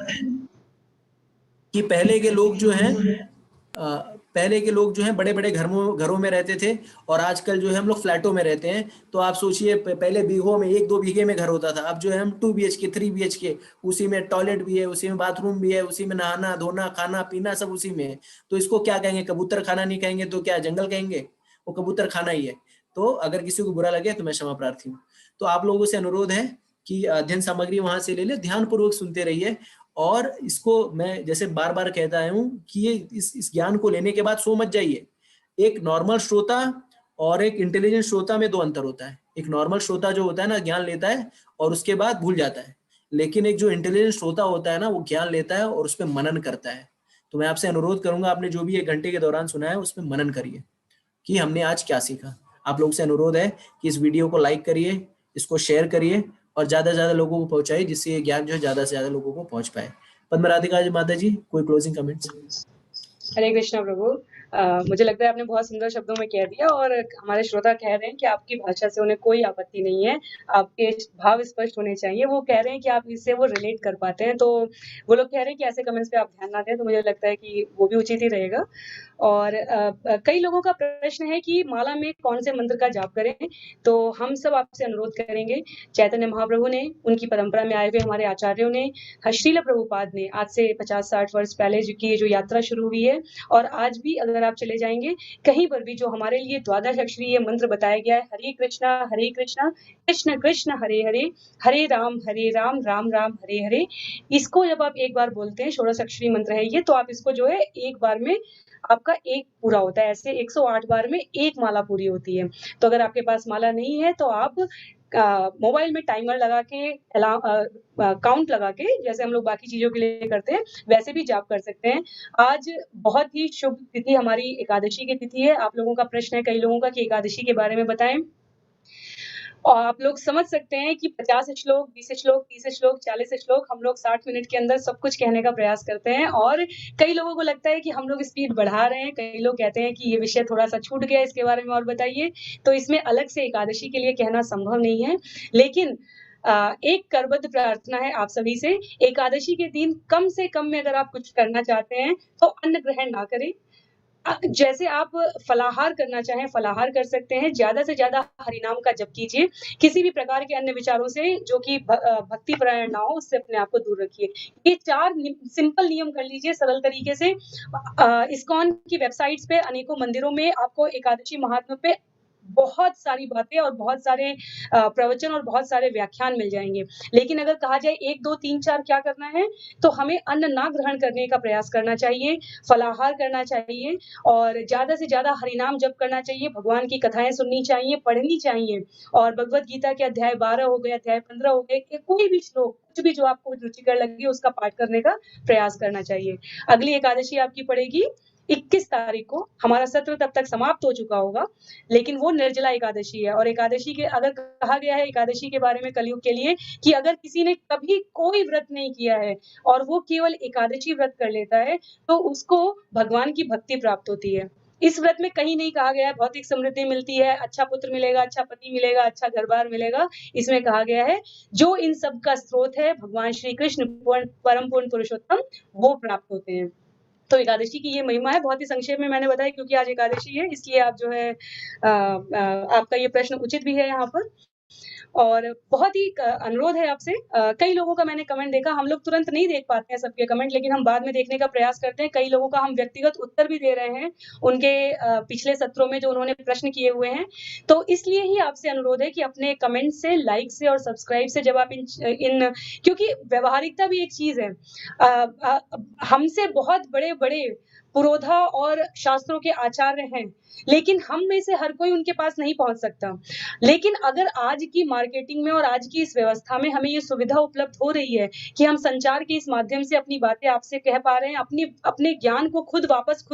कि पहले के लोग जो हैं बड़े बड़े घरों में रहते थे, और आजकल जो है हम लोग फ्लैटों में रहते हैं। तो आप सोचिए पहले बीघों में 1-2 बीघे में घर होता था, अब जो है हम 2 BHK 3 BHK, उसी में टॉयलेट भी है, उसी में बाथरूम भी है, उसी में नहाना धोना खाना पीना सब उसी में है। तो इसको क्या कहेंगे, कबूतर खाना नहीं कहेंगे तो क्या जंगल कहेंगे, वो कबूतर खाना ही है। तो अगर किसी को बुरा लगे तो मैं क्षमा प्रार्थी हूँ। तो आप लोगों से अनुरोध है कि अध्ययन सामग्री वहां से ले ले, ध्यान पूर्वक सुनते रहिए। और इसको मैं जैसे बार बार कहता हूं कि ये इस ज्ञान को लेने के बाद सो मत जाइए। एक नॉर्मल श्रोता और एक इंटेलिजेंट श्रोता में 2 अंतर होता है। एक नॉर्मल श्रोता जो होता है ना, ज्ञान लेता है और उसके बाद भूल जाता है, लेकिन एक जो इंटेलिजेंट श्रोता होता है ना, वो ज्ञान लेता है और उस पर मनन करता है। तो मैं आपसे अनुरोध करूंगा, आपने जो भी 1 घंटे के दौरान सुना है उस पर मनन करिए कि हमने आज क्या सीखा। आप लोग से अनुरोध है कि इस वीडियो को लाइक करिए, इसको शेयर करिए और ज्यादा से ज्यादा लोगों को पहुंचाइए, जिससे ये ज्ञान जो है ज्यादा से ज्यादा लोगों को पहुंच पाए। पद्म राधिका जी माता जी, कोई क्लोजिंग कमेंट्स? हरे कृष्णा प्रभु। मुझे लगता है आपने बहुत सुंदर शब्दों में कह दिया, और हमारे श्रोता कह रहे हैं कि आपकी भाषा से उन्हें कोई आपत्ति नहीं है, आपके भाव स्पष्ट होने चाहिए। वो कह रहे हैं कि आप इससे वो रिलेट कर पाते हैं, तो वो लोग कह रहे हैं कि ऐसे कमेंट्स पे आप ध्यान ना दें, तो मुझे लगता है कि वो भी उचित ही रहेगा। और कई लोगों का प्रश्न है कि माला में कौन से मंत्र का जाप करें, तो हम सब आपसे अनुरोध करेंगे। चैतन्य महाप्रभु ने, उनकी परंपरा में आए हुए हमारे आचार्यों ने, श्रील प्रभुपाद ने आज से 50-60 वर्ष पहले की जो यात्रा शुरू हुई है, और आज भी अगर आप चले जाएंगे कहीं पर भी जो हमारे लिए 12 अक्षरीय मंत्र बताया गया है, हरे कृष्णा कृष्ण कृष्ण हरे हरे, हरे राम राम राम हरे हरे, इसको जब आप एक बार बोलते हैं, 16 अक्षरीय मंत्र है ये, तो आप इसको जो है एक बार में आपका एक पूरा होता है। ऐसे 108 बार में एक माला पूरी होती है। तो अगर आपके पास माला नहीं है तो आप मोबाइल में टाइमर लगा के, काउंट लगा के, जैसे हम लोग बाकी चीजों के लिए करते हैं वैसे भी जाप कर सकते हैं। आज बहुत ही शुभ तिथि, हमारी एकादशी की तिथि है। आप लोगों का प्रश्न है कई लोगों का कि एकादशी के बारे में बताएं, और आप लोग समझ सकते हैं कि 50 श्लोक, 20 श्लोक, 30 श्लोक, 40 श्लोक हम लोग 60 मिनट के अंदर सब कुछ कहने का प्रयास करते हैं, और कई लोगों को लगता है कि हम लोग स्पीड बढ़ा रहे हैं। कई लोग कहते हैं कि ये विषय थोड़ा सा छूट गया, इसके बारे में और बताइए। तो इसमें अलग से एकादशी के लिए कहना संभव नहीं है, लेकिन एक करबद्ध प्रार्थना है आप सभी से, एकादशी के दिन कम से कम में अगर आप कुछ करना चाहते हैं, तो अन्न ग्रहण ना करें। जैसे आप फलाहार करना चाहें, फलाहार कर सकते हैं, ज़्यादा से ज़्यादा हरिनाम का जप कीजिए, किसी भी प्रकार के अन्य विचारों से जो कि भक्ति परायण ना हो, उससे अपने आप को दूर रखिए। ये 4 सिंपल नियम कर लीजिए सरल तरीके से। इस्कॉन की वेबसाइट्स पे अनेकों मंदिरों में आपको एकादशी महात्म्य पे बहुत सारी बातें और बहुत सारे प्रवचन और बहुत सारे व्याख्यान मिल जाएँगे। लेकिन अगर कहा जाए 1, 2, 3, 4 क्या करना है, तो हमें अन्न ना ग्रहण करने का प्रयास करना चाहिए, फलाहार करना चाहिए और ज़्यादा से ज़्यादा हरिनाम जप करना चाहिए, भगवान की कथाएँ सुननी चाहिए, पढ़नी चाहिए और भगवद गीता के अध्याय 12 हो गए, अध्याय 15 हो गए, कि कोई भी श्लोक, कुछ भी जो आपको रुचिकर लगे उसका पाठ करने का प्रयास करना चाहिए। अगली एकादशी आपकी पड़ेगी 21 तारीख को। हमारा सत्र तब तक समाप्त हो चुका होगा, लेकिन वो निर्जला एकादशी है और एकादशी के अगर कहा गया है एकादशी के बारे में कलयुग के लिए कि अगर किसी ने कभी कोई व्रत नहीं किया है और वो केवल एकादशी व्रत कर लेता है, तो उसको भगवान की भक्ति प्राप्त होती है। इस व्रत में कहीं नहीं कहा गया है भौतिक समृद्धि मिलती है, अच्छा पुत्र मिलेगा, अच्छा पति मिलेगा, अच्छा घर-बार मिलेगा। इसमें कहा गया है जो इन सब का स्रोत है भगवान श्री कृष्ण परम पूर्ण पुरुषोत्तम, वो प्राप्त होते हैं। तो एकादशी की ये महिमा है, बहुत ही संक्षेप में मैंने बताया क्योंकि आज एकादशी है, इसलिए आप जो है आपका ये प्रश्न उचित भी है यहाँ पर। और बहुत ही अनुरोध है आपसे, कई लोगों का मैंने कमेंट देखा, हम लोग तुरंत नहीं देख पाते हैं सबके कमेंट, लेकिन हम बाद में देखने का प्रयास करते हैं। कई लोगों का हम व्यक्तिगत उत्तर भी दे रहे हैं, उनके पिछले सत्रों में जो उन्होंने प्रश्न किए हुए हैं। तो इसलिए ही आपसे अनुरोध है कि अपने कमेंट से, लाइक से और सब्सक्राइब से जब आप इन क्योंकि व्यावहारिकता भी एक चीज़ है। हमसे बहुत बड़े-बड़े पुरोधा और शास्त्रों के आचार्य हैं, लेकिन हम में से हर कोई उनके पास नहीं पहुँच सकता। लेकिन अगर आज की मार्केटिंग में और आज की इस व्यवस्था में हमें ये सुविधा उपलब्ध हो रही है कि हम संचार के इस माध्यम से अपनी बातें आपसे कह पा रहे हैं, अपने ज्ञान को खुद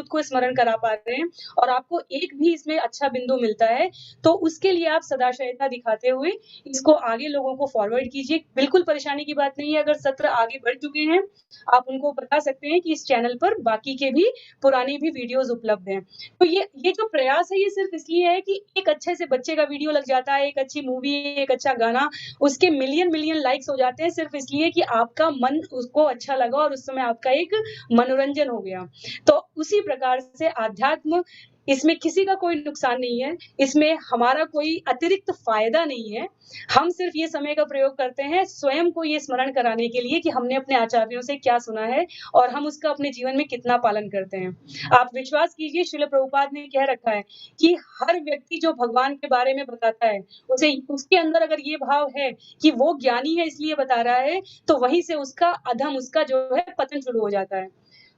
को स्मरण करा पा रहे हैं और आपको एक भी इसमें अच्छा बिंदु मिलता है, तो उसके लिए आप सदाशयता दिखाते हुए इसको आगे लोगों को फॉरवर्ड कीजिए। बिल्कुल परेशानी की बात नहीं है, अगर सत्र आगे बढ़ चुके हैं, आप उनको बता सकते हैं कि इस चैनल पर बाकी के भी पुराने भी वीडियोज़ उपलब्ध हैं। तो ये जो प्रयास है ये सिर्फ इसलिए है कि एक अच्छे से बच्चे का वीडियो लग जाता है, एक अच्छी मूवी, एक अच्छा गाना, उसके मिलियन लाइक्स हो जाते हैं सिर्फ इसलिए कि आपका मन उसको अच्छा लगा और उस समय आपका एक मनोरंजन हो गया। तो उसी प्रकार से आध्यात्म, इसमें किसी का कोई नुकसान नहीं है, इसमें हमारा कोई अतिरिक्त फ़ायदा नहीं है। हम सिर्फ ये समय का प्रयोग करते हैं स्वयं को ये स्मरण कराने के लिए कि हमने अपने आचार्यों से क्या सुना है और हम उसका अपने जीवन में कितना पालन करते हैं। आप विश्वास कीजिए, श्रील प्रभुपाद ने कह रखा है कि हर व्यक्ति जो भगवान के बारे में बताता है, उसे उसके अंदर अगर ये भाव है कि वो ज्ञानी है इसलिए बता रहा है, तो वहीं से उसका अधम, उसका जो है पतन शुरू हो जाता है।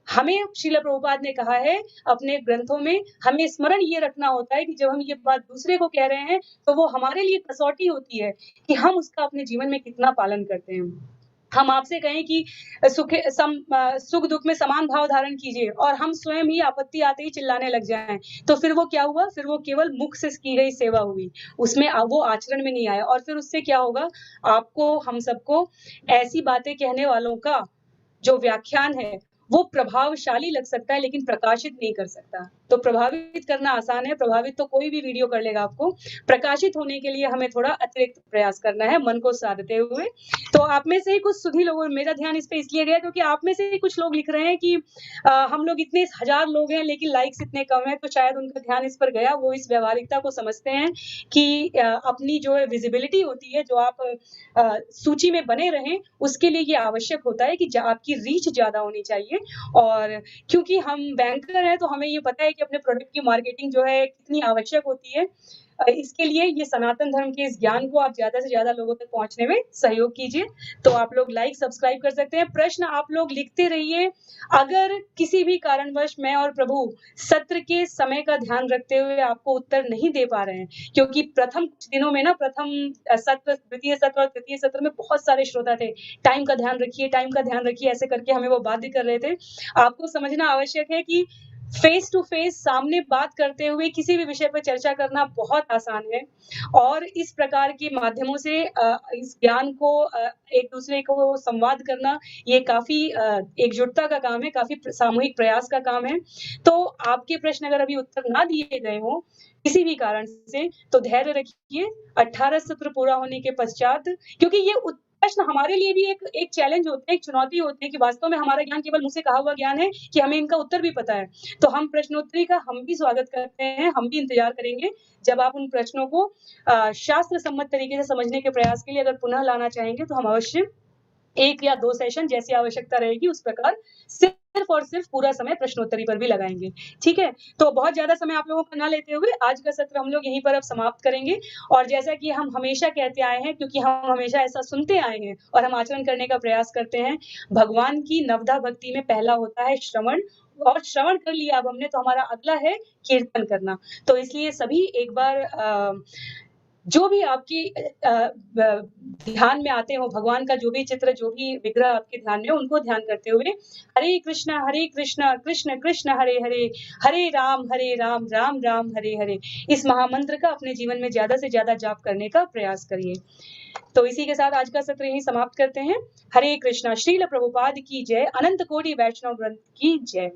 हमें श्रील प्रभुपाद ने कहा है अपने ग्रंथों में, हमें स्मरण ये रखना होता है कि जब हम ये बात दूसरे को कह रहे हैं, तो वो हमारे लिए कसौटी होती है कि हम उसका अपने जीवन में कितना पालन करते हैं। हम आपसे कहें कि सुख-दुःख में समान भाव धारण कीजिए और हम स्वयं ही आपत्ति आते ही चिल्लाने लग जाएँ, तो फिर वो क्या हुआ? फिर वो केवल मुख से की गई सेवा हुई। उसमें वो आचरण में नहीं आया और फिर उससे क्या होगा? आपको, हम सबको ऐसी बातें कहने वालों का जो व्याख्यान है, वो प्रभावशाली लग सकता है लेकिन प्रकाशित नहीं कर सकता। तो प्रभावित करना आसान है, प्रभावित तो कोई भी वीडियो कर लेगा आपको। प्रकाशित होने के लिए हमें थोड़ा अतिरिक्त प्रयास करना है मन को साधते हुए। तो आप में से ही कुछ सुधी लोगों, मेरा ध्यान इस पे इसलिए गया क्योंकि आप में से ही कुछ लोग लिख रहे हैं कि हम लोग इतने हज़ार लोग हैं लेकिन लाइक्स इतने कम हैं, तो शायद उनका ध्यान इस पर गया। वो इस व्यावहारिकता को समझते हैं कि अपनी जो विज़िबिलिटी होती है, जो आप सूची में बने रहें, उसके लिए ये आवश्यक होता है कि आपकी रीच ज़्यादा होनी चाहिए। और क्योंकि हम बैंकर हैं, तो हमें ये पता है कि अपने प्रोडक्ट की मार्केटिंग जो है कितनी आवश्यक होती है। इसके लिए ये सनातन धर्म के इस ज्ञान को आप ज़्यादा से ज़्यादा लोगों तक पहुँचने में सहयोग कीजिए। तो आप लोग लाइक, सब्सक्राइब कर सकते हैं। प्रश्न आप लोग लिखते रहिए। अगर किसी भी कारणवश मैं और प्रभु सत्र के समय का ध्यान रखते हुए आपको उत्तर नहीं दे पा रहे हैं, क्योंकि प्रथम कुछ दिनों में ना प्रथम सत्र, द्वितीय सत्र और तृतीय सत्र में बहुत सारे श्रोता थे। टाइम का ध्यान रखिए, टाइम का ध्यान रखिए, ऐसे करके हमें वो बाध्य कर रहे थे। आपको समझना आवश्यक है कि फेस टू फेस सामने बात करते हुए किसी भी विषय पर चर्चा करना बहुत आसान है और इस प्रकार के माध्यमों से इस ज्ञान को एक दूसरे को संवाद करना ये काफी एकजुटता का काम है, काफी सामूहिक प्रयास का काम है। तो आपके प्रश्न अगर अभी उत्तर ना दिए गए हों किसी भी कारण से तो धैर्य रखिए। 18 सत्र पूरा होने के पश्चात, क्योंकि ये प्रश्न हमारे लिए भी एक चैलेंज होते हैं, एक चुनौती होती है कि वास्तव में हमारा ज्ञान केवल मुँह से कहा हुआ ज्ञान है कि हमें इनका उत्तर भी पता है। तो हम प्रश्नोत्तरी का हम भी स्वागत करते हैं, हम भी इंतजार करेंगे जब आप उन प्रश्नों को शास्त्र सम्मत तरीके से समझने के प्रयास के लिए अगर पुनः लाना चाहेंगे तो हम अवश्य 1 या 2 सेशन जैसी आवश्यकता रहेगी उस प्रकार सिर्फ और सिर्फ पूरा समय प्रश्नोत्तरी पर भी लगाएँगे। ठीक है? तो बहुत ज़्यादा समय आप लोगों का ना लेते हुए आज का सत्र हम लोग यहीं पर अब समाप्त करेंगे और जैसा कि हम हमेशा कहते आए हैं, क्योंकि हम हमेशा ऐसा सुनते आए हैं और हम आचरण करने का प्रयास करते हैं, भगवान की नवधा भक्ति में पहला होता है श्रवण और श्रवण कर लिया अब हमने तो हमारा अगला है कीर्तन करना। तो इसलिए सभी एक बार जो भी आपकी ध्यान में आते हो, भगवान का जो भी चित्र, जो भी विग्रह आपके ध्यान में हो, उनको ध्यान करते हुए हरे कृष्णा, कृष्ण कृष्ण हरे हरे, हरे राम, राम राम, हरे हरे, इस महामंत्र का अपने जीवन में ज़्यादा से ज़्यादा जाप करने का प्रयास करिए। तो इसी के साथ आज का सत्र यहीं समाप्त करते हैं। हरे कृष्णा। श्रील प्रभुपाद की जय। अनंत कोटि वैष्णव वृंद की जय।